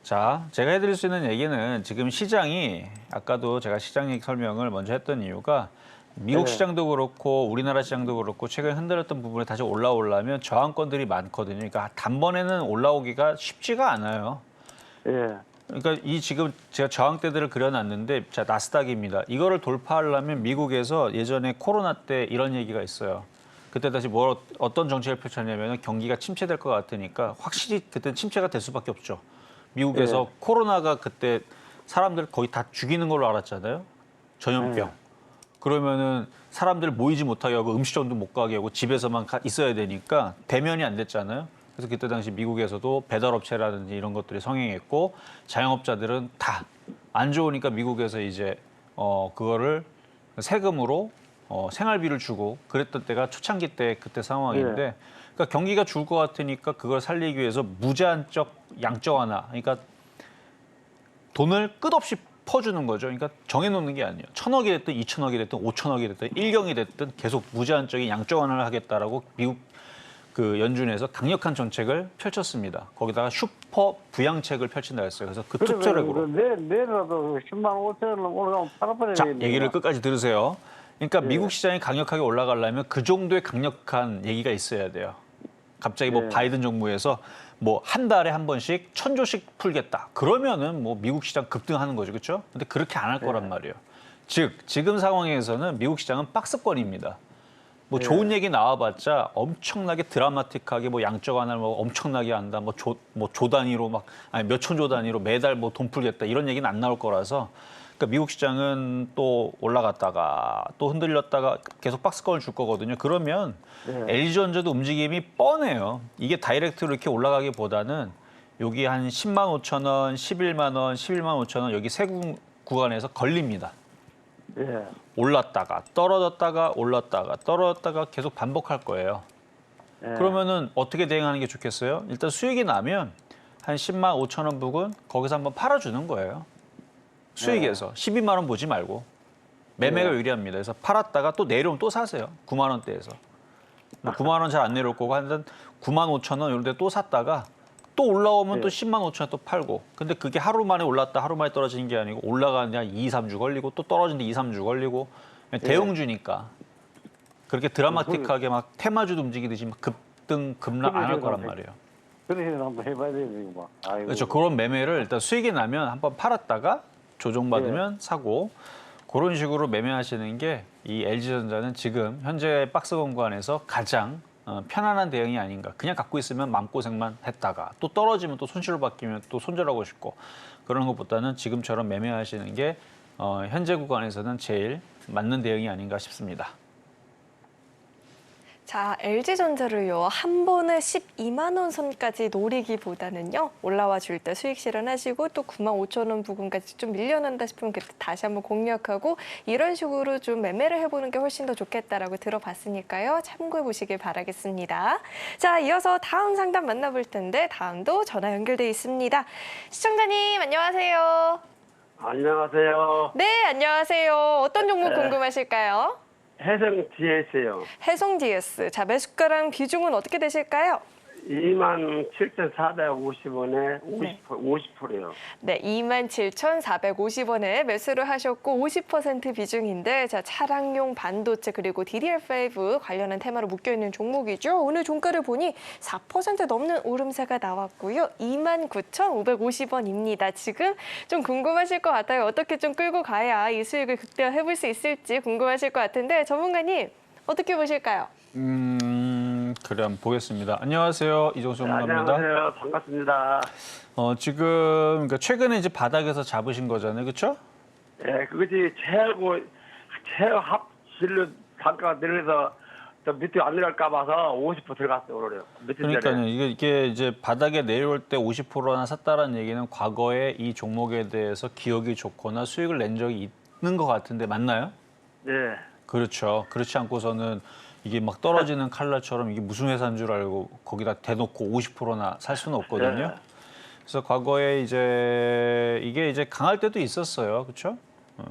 자, 제가 해드릴 수 있는 얘기는 지금 시장이 아까도 제가 시장 얘기 설명을 먼저 했던 이유가 미국
네.
시장도 그렇고 우리나라 시장도 그렇고 최근에 흔들렸던 부분에 다시 올라오려면 저항권들이 많거든요. 그러니까 단번에는 올라오기가 쉽지가 않아요.
예.
그러니까 이 지금 제가 저항대들을 그려놨는데 자 나스닥입니다. 이거를 돌파하려면 미국에서 예전에 코로나 때 이런 얘기가 있어요. 그때 다시 어떤 정책을 펼쳤냐면 경기가 침체될 것 같으니까 확실히 그때 침체가 될 수밖에 없죠. 미국에서 코로나가 그때 사람들 거의 다 죽이는 걸로 알았잖아요. 전염병. 그러면은 사람들 모이지 못하게 하고 음식점도 못 가게 하고 집에서만 있어야 되니까 대면이 안 됐잖아요. 그래서 그때 당시 미국에서도 배달업체라든지 이런 것들이 성행했고 자영업자들은 다 안 좋으니까 미국에서 이제 그거를 세금으로 생활비를 주고 그랬던 때가 초창기 때 그때 상황인데 그러니까 경기가 죽을 것 같으니까 그걸 살리기 위해서 무제한적 양적 완화 그러니까 돈을 끝없이 퍼주는 거죠. 그러니까 정해놓는 게 아니에요. 1,000억이 됐든 2,000억이 됐든 5,000억이 됐든 1경이 됐든 계속 무제한적인 양적 완화를 하겠다라고 미국 그 연준에서 강력한 정책을 펼쳤습니다. 거기다가 슈퍼 부양책을 펼친다 했어요. 그래서 그 투표력으로.
내일이라도 10만 5천 원 올라가면 팔아버려야
자,
되겠네.
얘기를 끝까지 들으세요. 그러니까 미국 시장이 강력하게 올라가려면 그 정도의 강력한 얘기가 있어야 돼요. 갑자기 뭐 바이든 정부에서 뭐 한 달에 한 번씩 1,000조씩 풀겠다. 그러면은 뭐 미국 시장 급등하는 거죠. 그렇죠? 근데 그렇게 안 할 거란 말이에요. 즉, 지금 상황에서는 미국 시장은 박스권입니다. 뭐 좋은 얘기 나와봤자 엄청나게 드라마틱하게 뭐 양적 완화를 뭐 엄청나게 한다. 뭐 조 단위로 막 아니 몇천 조 단위로 매달 뭐 돈 풀겠다. 이런 얘기는 안 나올 거라서 그러니까 미국 시장은 또 올라갔다가 또 흔들렸다가 계속 박스권을 줄 거거든요. 그러면 LG전자도 움직임이 뻔해요. 이게 다이렉트로 이렇게 올라가기보다는 여기 한 10만 5천 원, 11만 원, 11만 5천 원 여기 세 구간에서 걸립니다.
예.
올랐다가 떨어졌다가 올랐다가 떨어졌다가 계속 반복할 거예요. 그러면은 어떻게 대응하는 게 좋겠어요? 일단 수익이 나면 한 10만 5천 원 부근 거기서 한번 팔아주는 거예요. 수익에서 12만 원 보지 말고 매매가 유리합니다. 그래서 팔았다가 또 내려오면 또 사세요. 9만 원대에서. 뭐 9만 원 잘 안 내려올 거고 한 9만 5천 원 이런 데 또 샀다가 또 올라오면 또 10만 5천 원 또 팔고. 근데 그게 하루 만에 올랐다 하루 만에 떨어지는 게 아니고 올라가는데 한 2, 3주 걸리고 또 떨어지는데 2, 3주 걸리고 대형주니까 그렇게 드라마틱하게 막 테마주도 움직이듯이 막 급등 급락 안 할 거란 말이에요.
그래서 한번 해봐야 되는 거. 아이고.
그렇죠. 그런 매매를 일단 수익이 나면 한번 팔았다가 조정받으면 사고 그런 식으로 매매하시는 게 이 LG전자는 지금 현재 박스 공간에서 가장 편안한 대응이 아닌가. 그냥 갖고 있으면 마음고생만 했다가 또 떨어지면 또 손실로 바뀌면 또 손절하고 싶고 그런 것보다는 지금처럼 매매하시는 게 현재 구간에서는 제일 맞는 대응이 아닌가 싶습니다.
자, LG전자를요, 한 번에 12만 원 선까지 노리기보다는요, 올라와 줄 때 수익 실현하시고 또 9만 5천 원 부근까지 좀 밀려난다 싶으면 그때 다시 한번 공략하고 이런 식으로 좀 매매를 해보는 게 훨씬 더 좋겠다라고 들어봤으니까요, 참고해 보시길 바라겠습니다. 자, 이어서 다음 상담 만나볼 텐데 다음도 전화 연결돼 있습니다. 시청자님, 안녕하세요.
안녕하세요.
네, 안녕하세요. 어떤 종목 궁금하실까요?
해성 GS요.
해송 DS. 자, 매수가랑 비중은 어떻게 되실까요?
27,450원에 50%요.
네, 27,450원에 매수를 하셨고 50% 비중인데 자, 차량용 반도체 그리고 DDR5 관련한 테마로 묶여있는 종목이죠. 오늘 종가를 보니 4% 넘는 오름세가 나왔고요. 29,550원입니다. 지금 좀 궁금하실 것 같아요. 어떻게 좀 끌고 가야 이 수익을 극대화해볼 수 있을지 궁금하실 것 같은데 전문가님 어떻게 보실까요?
그래 한번 보겠습니다. 안녕하세요. 이종수 전문가입니다.
안녕하세요. 반갑습니다.
지금 그러니까 최근에 이제 바닥에서 잡으신 거잖아요. 그렇죠?
예, 그것이 최합실로 단가가 내려서 또 밑에 안 내려갈까 봐서 50% 들어갔어요, 오늘요. 며칠 전에.
그러니까요. 이게 이제 바닥에 내려올 때 50%나 샀다라는 얘기는 과거에 이 종목에 대해서 기억이 좋거나 수익을 낸 적이 있는 것 같은데 맞나요?
네.
그렇죠. 그렇지 않고서는 이게 막 떨어지는 칼날처럼 이게 무슨 회사인 줄 알고 거기다 대놓고 50%나 살 수는 없거든요.
네.
그래서 과거에 이제 이게 이제 강할 때도 있었어요. 그렇죠?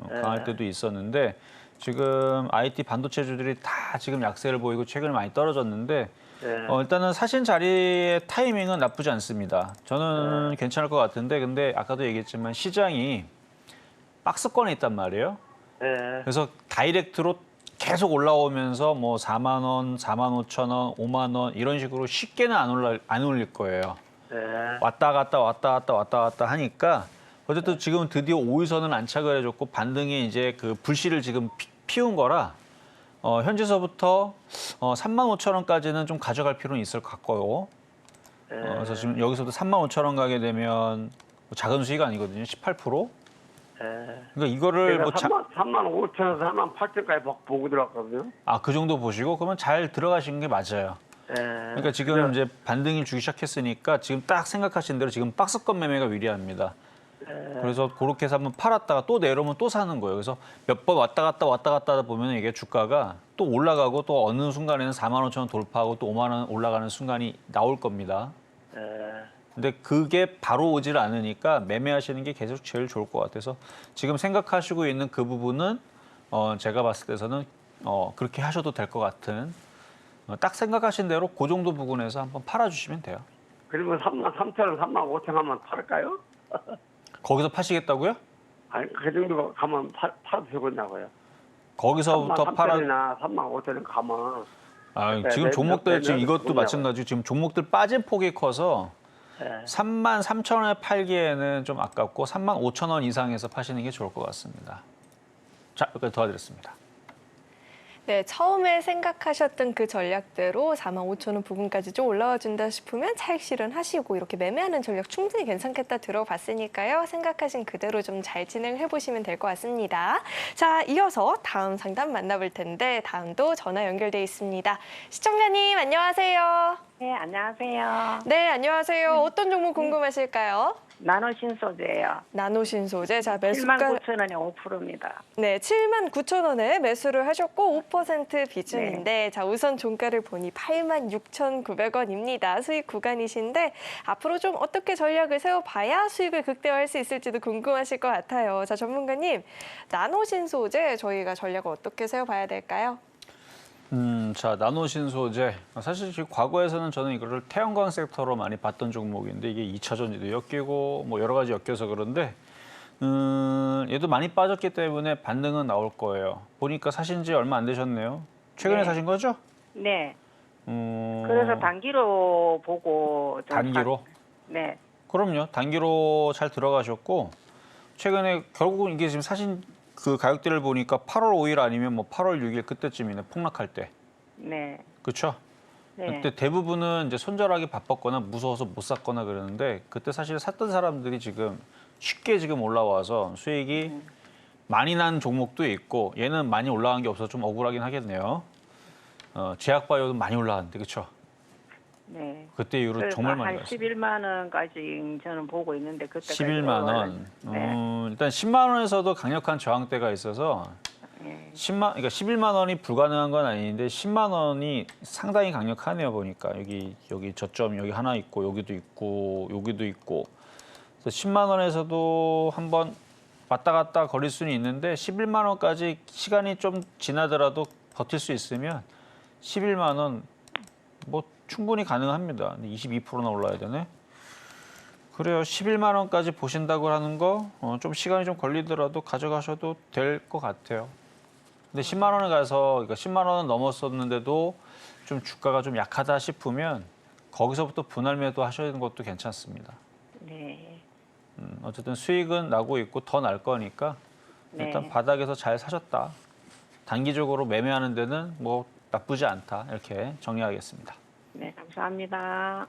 강할 때도 있었는데 지금 IT 반도체주들이 다 지금 약세를 보이고 최근에 많이 떨어졌는데
네.
일단은 사신 자리의 타이밍은 나쁘지 않습니다. 저는 괜찮을 것 같은데 근데 아까도 얘기했지만 시장이 박스권에 있단 말이에요.
네.
그래서 다이렉트로 계속 올라오면서 뭐 4만 원, 4만 5천 원, 5만 원 이런 식으로 쉽게는 안 올릴 거예요.
네.
왔다 갔다 하니까 어쨌든 지금 드디어 5일선을 안착을 해줬고 반등이 이제 그 불씨를 지금 피운 거라 현재서부터 3만 5천 원까지는 좀 가져갈 필요는 있을 것 같고요. 그래서 지금 여기서도 3만 5천 원 가게 되면 작은 수익 아니거든요. 18%. 그러니까 이거를
제가
뭐
3만 5천에서 3만 8천까지 보고 들어갔거든요.
그 정도 보시고 그러면 잘 들어가신 게 맞아요.
네.
그러니까 지금 이제 반등이 주기 시작했으니까 지금 딱 생각하신 대로 지금 박스권 매매가 유리합니다. 그래서 그렇게 해서 한번 팔았다가 또 내려오면 또 사는 거예요. 그래서 몇 번 왔다 갔다 하다 보면 이게 주가가 또 올라가고 또 어느 순간에는 4만 5천 원 돌파하고 또 5만 원 올라가는 순간이 나올 겁니다. 근데 그게 바로 오질 않으니까 매매하시는 게 계속 제일 좋을 것 같아서 지금 생각하시고 있는 그 부분은 제가 봤을 때서는 그렇게 하셔도 될 것 같은 딱 생각하신 대로 그 정도 부분에서 한번 팔아주시면 돼요.
그리고 3만 3천 원, 3만 5천 원만 팔을까요?
거기서 파시겠다고요?
아니, 그 정도 가면 팔아도 되겠냐고요.
거기서부터
3만
팔아.
3천이나 3만 5천 원 가면.
지금 종목들 지금 이것도
그거냐고요.
마찬가지고 지금 종목들 빠진 폭이 커서
네.
3만 3천 원에 팔기에는 좀 아깝고 3만 5천 원 이상에서 파시는 게 좋을 것 같습니다. 자, 여기까지 도와드렸습니다.
네, 처음에 생각하셨던 그 전략대로 4만 5천 원 부근까지 좀 올라와 준다 싶으면 차익 실현하시고 이렇게 매매하는 전략 충분히 괜찮겠다 들어봤으니까요. 생각하신 그대로 좀 잘 진행해 보시면 될 것 같습니다. 자, 이어서 다음 상담 만나볼 텐데 다음도 전화 연결돼 있습니다. 시청자님 안녕하세요.
네, 안녕하세요.
네, 안녕하세요. 어떤 종목 궁금하실까요?
나노신소재예요.
나노신소재. 자, 매수가
79,000원에 5%입니다.
네, 79,000원에 매수를 하셨고 5% 비중인데 자, 우선 종가를 보니 86,900원입니다. 수익 구간이신데 앞으로 좀 어떻게 전략을 세워봐야 수익을 극대화할 수 있을지도 궁금하실 것 같아요. 자, 전문가님, 나노신소재 저희가 전략을 어떻게 세워봐야 될까요?
자, 나노신소재. 사실 지금 과거에서는 저는 이거를 태양광 섹터로 많이 봤던 종목인데 이게 2차 전지도 엮이고 뭐 여러 가지 엮여서 그런데 얘도 많이 빠졌기 때문에 반등은 나올 거예요. 보니까 사신 지 얼마 안 되셨네요. 최근에
네.
사신 거죠?
네. 그래서 단기로 보고 좀
단기로?
네.
그럼요. 단기로 잘 들어가셨고 최근에 결국은 이게 지금 사신 그 가격대를 보니까 8월 5일 아니면 뭐 8월 6일 그때쯤이네. 폭락할 때.
네.
그렇죠?
네.
그때 대부분은 이제 손절하기 바빴거나 무서워서 못 샀거나 그러는데 그때 사실 샀던 사람들이 지금 쉽게 지금 올라와서 수익이 많이 난 종목도 있고 얘는 많이 올라간 게 없어서 좀 억울하긴 하겠네요. 제약바이오도 많이 올라갔는데 그렇죠?
네.
그때 이후로
그래서
정말 많이
한
올랐어요.
11만 원까지 저는 보고 있는데 그때
11만 원.
네.
일단 10만 원에서도 강력한 저항대가 있어서
네.
10만, 그러니까 11만 원이 불가능한 건 아닌데 10만 원이 상당히 강력하네요 보니까 여기 저점 여기 하나 있고 여기도 있고 여기도 있고 그래서 10만 원에서도 한번 왔다 갔다 거릴 수는 있는데 11만 원까지 시간이 좀 지나더라도 버틸 수 있으면 11만 원 뭐 충분히 가능합니다. 22%나 올라야 되네. 그래요. 11만 원까지 보신다고 하는 거 좀 시간이 좀 걸리더라도 가져가셔도 될 것 같아요. 근데 10만 원에 가서 그러니까 10만 원은 넘었었는데도 좀 주가가 좀 약하다 싶으면 거기서부터 분할 매도 하시는 것도 괜찮습니다.
네.
어쨌든 수익은 나고 있고 더 날 거니까
네.
일단 바닥에서 잘 사셨다. 단기적으로 매매하는 데는 뭐 나쁘지 않다. 이렇게 정리하겠습니다.
네, 감사합니다.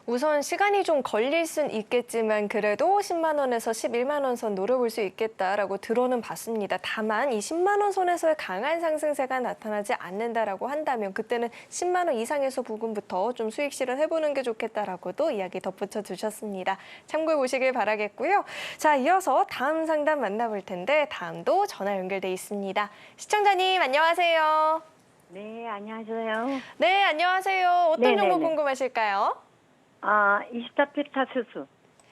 우선 시간이 좀 걸릴 순 있겠지만 그래도 10만 원에서 11만 원 선 노려볼 수 있겠다라고 들어는 봤습니다. 다만 이 10만 원 선에서의 강한 상승세가 나타나지 않는다라고 한다면 그때는 10만 원 이상에서 부근부터 좀 수익 실현해보는 게 좋겠다라고도 이야기 덧붙여 주셨습니다. 참고해 보시길 바라겠고요. 자, 이어서 다음 상담 만나볼 텐데 다음도 전화 연결돼 있습니다. 시청자님 안녕하세요.
네, 안녕하세요.
네, 안녕하세요. 어떤
네네네.
정보 궁금하실까요?
24페타시스,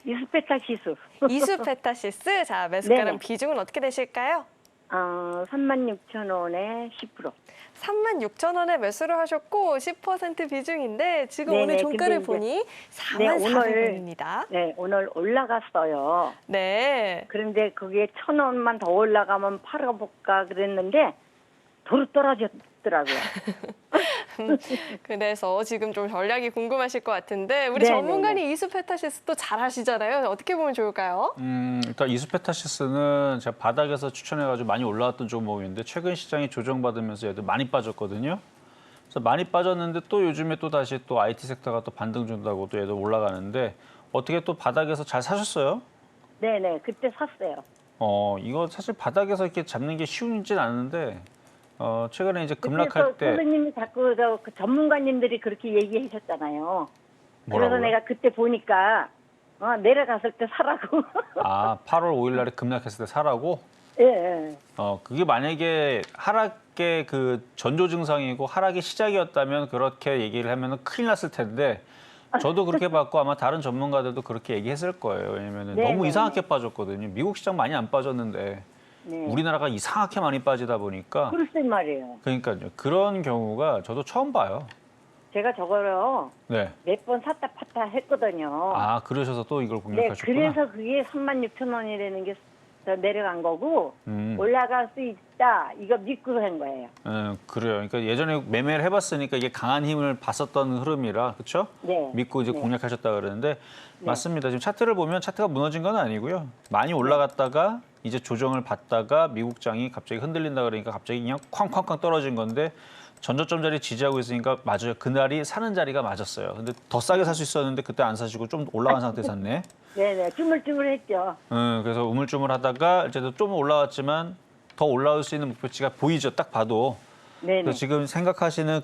이스페타시스.
이수페타시스. 자, 매수가랑
네네.
비중은 어떻게 되실까요?
36,000원에 10%.
36,000원에 매수를 하셨고 10% 비중인데 지금
네네,
오늘 종가를
근데 이제-
보니
네,
44,000원입니다.
네, 오늘 올라갔어요.
네.
그런데 그게 1,000원만 더 올라가면 팔아볼까 그랬는데 도로 떨어졌더라고요.
그래서 지금 좀 전략이 궁금하실 것 같은데 우리
네네네.
전문가님 이수페타시스도 잘 아시잖아요. 어떻게 보면 좋을까요?
일단 이수페타시스는 제가 바닥에서 추천해가지고 많이 올라왔던 종목인데 최근 시장이 조정받으면서 얘들 많이 빠졌거든요. 그래서 많이 빠졌는데 또 요즘에 또 다시 또 IT 섹터가 또 반등 준다고 또 얘들 올라가는데 어떻게 또 바닥에서 잘 사셨어요?
네네, 그때 샀어요.
이거 사실 바닥에서 이렇게 잡는 게 쉬운지는 않은데 최근에 이제
그래서
급락할 때
선생님이 자꾸 그 전문가님들이 그렇게 얘기하셨잖아요. 그래서
뭐라고요?
내가 그때 보니까 내려갔을 때 사라고.
8월 5일 날에 급락했을 때 사라고?
예, 예.
그게 만약에 하락의 그 전조 증상이고 하락의 시작이었다면 그렇게 얘기를 하면은 큰일 났을 텐데 저도 그렇게 봤고 아마 다른 전문가들도 그렇게 얘기했을 거예요. 왜냐면은
네,
너무
네,
이상하게 빠졌거든요. 미국 시장 많이 안 빠졌는데
네.
우리나라가 이상하게 많이 빠지다 보니까
글쎄 말이에요.
그러니까요. 그런 경우가 저도 처음 봐요.
제가 저거를
네.
몇 번 샀다 팠다 했거든요.
그러셔서 또 이걸
네,
공략하셨구나.
그래서 그게 36,000원이라는 게 더 내려간 거고
음.
올라갈 수 있다. 이거 믿고 한 거예요.
그래요. 그러니까 예전에 매매를 해봤으니까 이게 강한 힘을 봤었던 흐름이라 그렇죠?
네.
믿고 이제
네.
공략하셨다 그러는데
네.
맞습니다. 지금 차트를 보면 차트가 무너진 건 아니고요. 많이 올라갔다가 이제 조정을 받다가 미국장이 갑자기 흔들린다 그러니까 갑자기 그냥 쾅쾅쾅 떨어진 건데 전저점 자리 지지하고 있으니까 맞아요. 그날이 사는 자리가 맞았어요. 근데 더 싸게 살 수 있었는데 그때 안 사시고 좀 올라간 상태에 샀네.
네네, 쭈물쭈물했죠.
그래서 우물쭈물하다가 이제 좀 올라왔지만 더 올라올 수 있는 목표치가 보이죠. 딱 봐도.
네네.
그래서 지금 생각하시는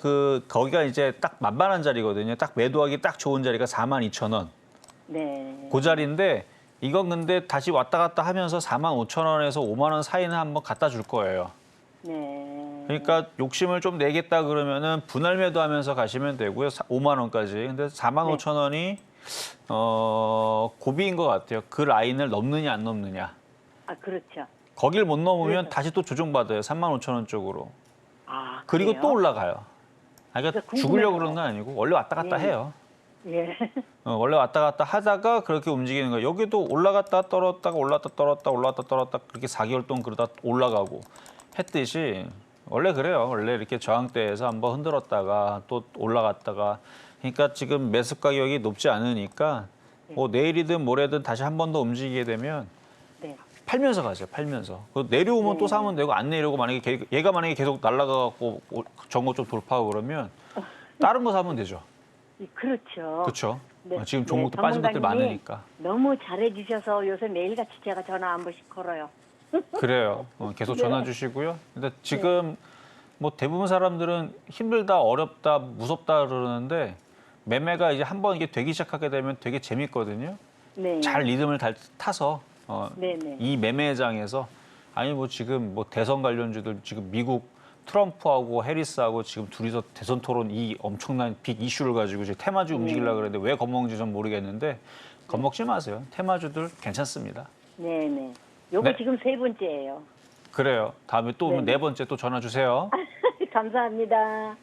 거기가 이제 딱 만만한 자리거든요. 딱 매도하기 딱 좋은 자리가 42,000원.
네.
그 자리인데 이건 근데 다시 왔다 갔다 하면서 45,000원에서 5만 원 사이는 한번 갖다 줄 거예요.
네.
그러니까 욕심을 좀 내겠다 그러면은 분할 매도하면서 가시면 되고요. 5만 원까지. 근데 45,000원이 고비인 것 같아요. 그 라인을 넘느냐 안 넘느냐.
그렇죠.
거길 못 넘으면
그래서.
다시 또 조정받아요. 35,000원 쪽으로. 그리고
그래요?
또 올라가요. 그러니까
진짜
죽으려고
궁금해요.
그러는 건 아니고 원래 왔다 갔다
예.
해요.
예.
원래 왔다 갔다 하다가 그렇게 움직이는 거예요. 여기도 올라갔다 떨어졌다가 올랐다 떨어졌다 올랐다 떨어졌다 그렇게 4개월 동안 그러다 올라가고 했듯이 원래 그래요. 원래 이렇게 저항대에서 한번 흔들었다가 또 올라갔다가 그러니까 지금 매수 가격이 높지 않으니까 뭐 내일이든 모레든 다시 한 번 더 움직이게 되면
네.
팔면서 가세요. 팔면서. 내려오면 또 사면 되고 안 내려오고 만약에 얘가 만약에 계속 날아가 갖고 전고 좀 돌파하고 그러면 다른 거 사면 되죠.
그렇죠.
그렇죠.
네.
지금 종목도
네,
빠진 것들
전문가님이
많으니까.
너무 잘해주셔서 요새 매일같이 제가 전화 한 번씩 걸어요.
그래요. 계속
네.
전화 주시고요. 근데 지금 뭐 대부분 사람들은 힘들다, 어렵다, 무섭다 그러는데 매매가 이제 한번 이게 되기 시작하게 되면 되게 재밌거든요.
네.
잘 리듬을 타서
네네.
이 매매장에서 아니 뭐 지금 뭐 대선 관련주들 지금 미국 트럼프하고 해리스하고 지금 둘이서 대선 토론 이 엄청난 빅 이슈를 가지고 이제 테마주 움직이려고 그러는데 왜 겁먹는지 전 모르겠는데 겁먹지 마세요. 테마주들 괜찮습니다.
네네. 요거
네.
지금 3번째예요.
그래요. 다음에 또
네네.
4번째 또 전화 주세요.
감사합니다.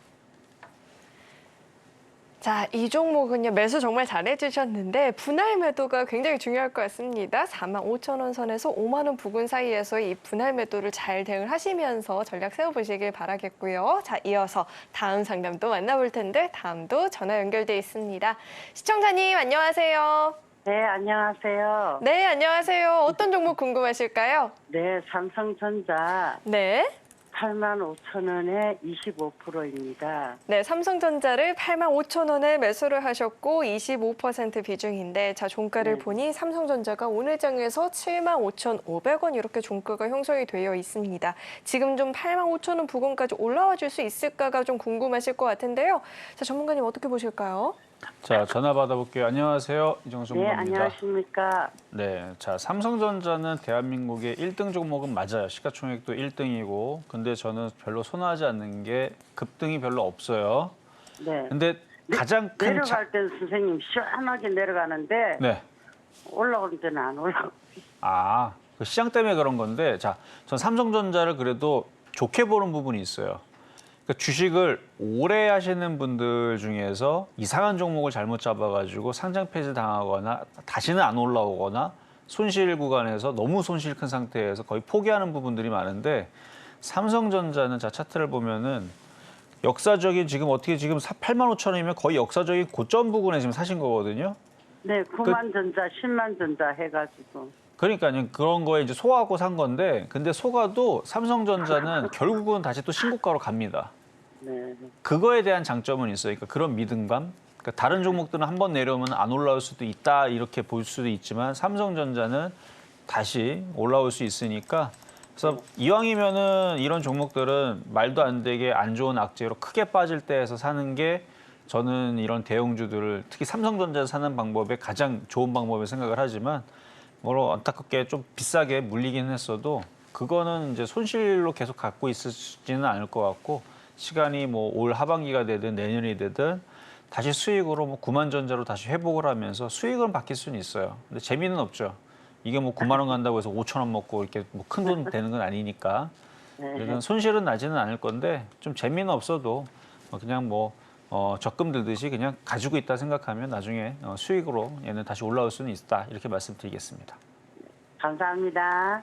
자, 이 종목은요, 매수 정말 잘해주셨는데 분할 매도가 굉장히 중요할 것 같습니다. 45,000원 선에서 5만 원 부근 사이에서 이 분할 매도를 잘 대응을 하시면서 전략 세워보시길 바라겠고요. 자, 이어서 다음 상담도 만나볼 텐데 다음도 전화 연결돼 있습니다. 시청자님 안녕하세요.
네, 안녕하세요.
네, 안녕하세요. 어떤 종목 궁금하실까요?
네, 삼성전자
네.
85,000원에 25%입니다.
네, 삼성전자를 85,000원에 매수를 하셨고 25% 비중인데 자 종가를
네.
보니 삼성전자가 오늘 장에서 75,500원 이렇게 종가가 형성이 되어 있습니다. 지금 좀 85,000원 부근까지 올라와 줄 수 있을까가 좀 궁금하실 것 같은데요. 자 전문가님 어떻게 보실까요?
자, 전화 받아볼게요. 안녕하세요. 이정수
네,
전문가입니다.
안녕하십니까.
네, 자 삼성전자는 대한민국의 1등 종목은 맞아요. 시가총액도 1등이고, 근데 저는 별로 선호하지 않는 게 급등이 별로 없어요.
네.
근데 가장 큰
내려갈 때는 선생님 시원하게 내려가는데
네,
올라올 때는 안 올라오고.
그 시장 때문에 그런 건데, 자, 전 삼성전자를 그래도 좋게 보는 부분이 있어요. 그러니까 주식을 오래 하시는 분들 중에서 이상한 종목을 잘못 잡아가지고 상장 폐지 당하거나 다시는 안 올라오거나 손실 구간에서 너무 손실 큰 상태에서 거의 포기하는 부분들이 많은데, 삼성전자는 자 차트를 보면은 역사적인 지금 어떻게 지금 85,000원이면 거의 역사적인 고점 부근에 지금 사신 거거든요.
네, 9만 전자, 10만 전자 해가지고.
그러니까요. 그런 거에 이제 속아고 산 건데, 근데 속아도 삼성전자는 결국은 다시 또 신고가로 갑니다.
네.
그거에 대한 장점은 있어요. 그러니까 그런 믿음감. 그러니까 다른 종목들은 한 번 내려오면 안 올라올 수도 있다 이렇게 볼 수도 있지만 삼성전자는 다시 올라올 수 있으니까, 그래서 이왕이면은 이런 종목들은 말도 안 되게 안 좋은 악재로 크게 빠질 때에서 사는 게 저는 이런 대형주들을 특히 삼성전자 사는 방법에 가장 좋은 방법을 생각을 하지만, 뭐로 안타깝게 좀 비싸게 물리긴 했어도 그거는 이제 손실로 계속 갖고 있지는 않을 것 같고, 시간이 뭐 올 하반기가 되든 내년이 되든 다시 수익으로 뭐 9만 전자로 다시 회복을 하면서 수익은 바뀔 수는 있어요. 근데 재미는 없죠. 이게 뭐 9만 원 간다고 해서 5천 원 먹고 이렇게 뭐 큰 돈 되는 건 아니니까. 그래서 손실은 나지는 않을 건데 좀 재미는 없어도 그냥 뭐 적금 들듯이 그냥 가지고 있다 생각하면 나중에 수익으로 얘는 다시 올라올 수는 있다 이렇게 말씀드리겠습니다.
감사합니다.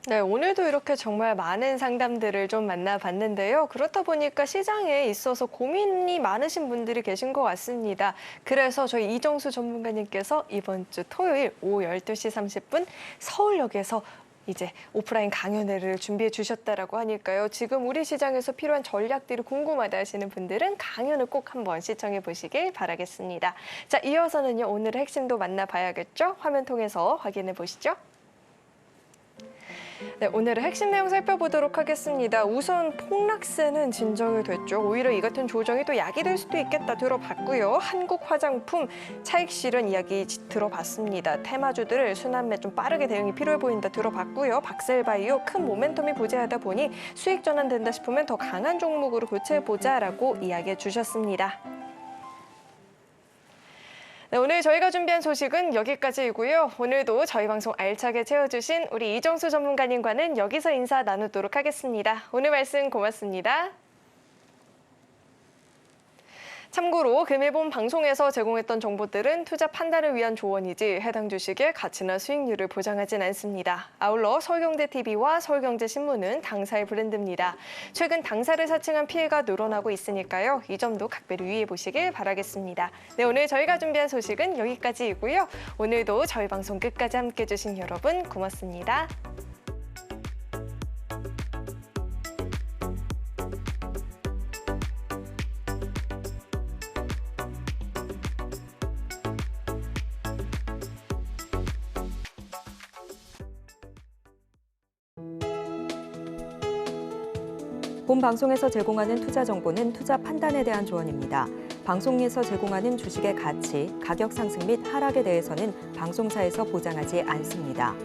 네, 오늘도 이렇게 정말 많은 상담들을 좀 만나봤는데요. 그렇다 보니까 시장에 있어서 고민이 많으신 분들이 계신 것 같습니다. 그래서 저희 이정수 전문가님께서 이번 주 토요일 오후 12시 30분 서울역에서 이제 오프라인 강연회를 준비해 주셨다라고 하니까요. 지금 우리 시장에서 필요한 전략들이 궁금하다 하시는 분들은 강연을 꼭 한번 시청해 보시길 바라겠습니다. 자, 이어서는요. 오늘의 핵심도 만나봐야겠죠? 화면 통해서 확인해 보시죠. 네, 오늘의 핵심 내용 살펴보도록 하겠습니다. 우선 폭락세는 진정이 됐죠. 오히려 이 같은 조정이 또 약이 될 수도 있겠다 들어봤고요. 한국 화장품 차익 실현 이야기 들어봤습니다. 테마주들 순환매 좀 빠르게 대응이 필요해 보인다 들어봤고요. 박셀바이오 큰 모멘텀이 보재하다 보니 수익 전환된다 싶으면 더 강한 종목으로 교체해보자라고 이야기해 주셨습니다. 네, 오늘 저희가 준비한 소식은 여기까지이고요. 오늘도 저희 방송 알차게 채워주신 우리 이정수 전문가님과는 여기서 인사 나누도록 하겠습니다. 오늘 말씀 고맙습니다. 참고로 금일본 방송에서 제공했던 정보들은 투자 판단을 위한 조언이지 해당 주식의 가치나 수익률을 보장하진 않습니다. 아울러 서울경제TV와 서울경제신문은 당사의 브랜드입니다. 최근 당사를 사칭한 피해가 늘어나고 있으니까요. 이 점도 각별히 유의해 보시길 바라겠습니다. 네, 오늘 저희가 준비한 소식은 여기까지이고요. 오늘도 저희 방송 끝까지 함께해 주신 여러분 고맙습니다.
본 방송에서 제공하는 투자 정보는 투자 판단에 대한 조언입니다. 방송에서 제공하는 주식의 가치, 가격 상승 및 하락에 대해서는 방송사에서 보장하지 않습니다.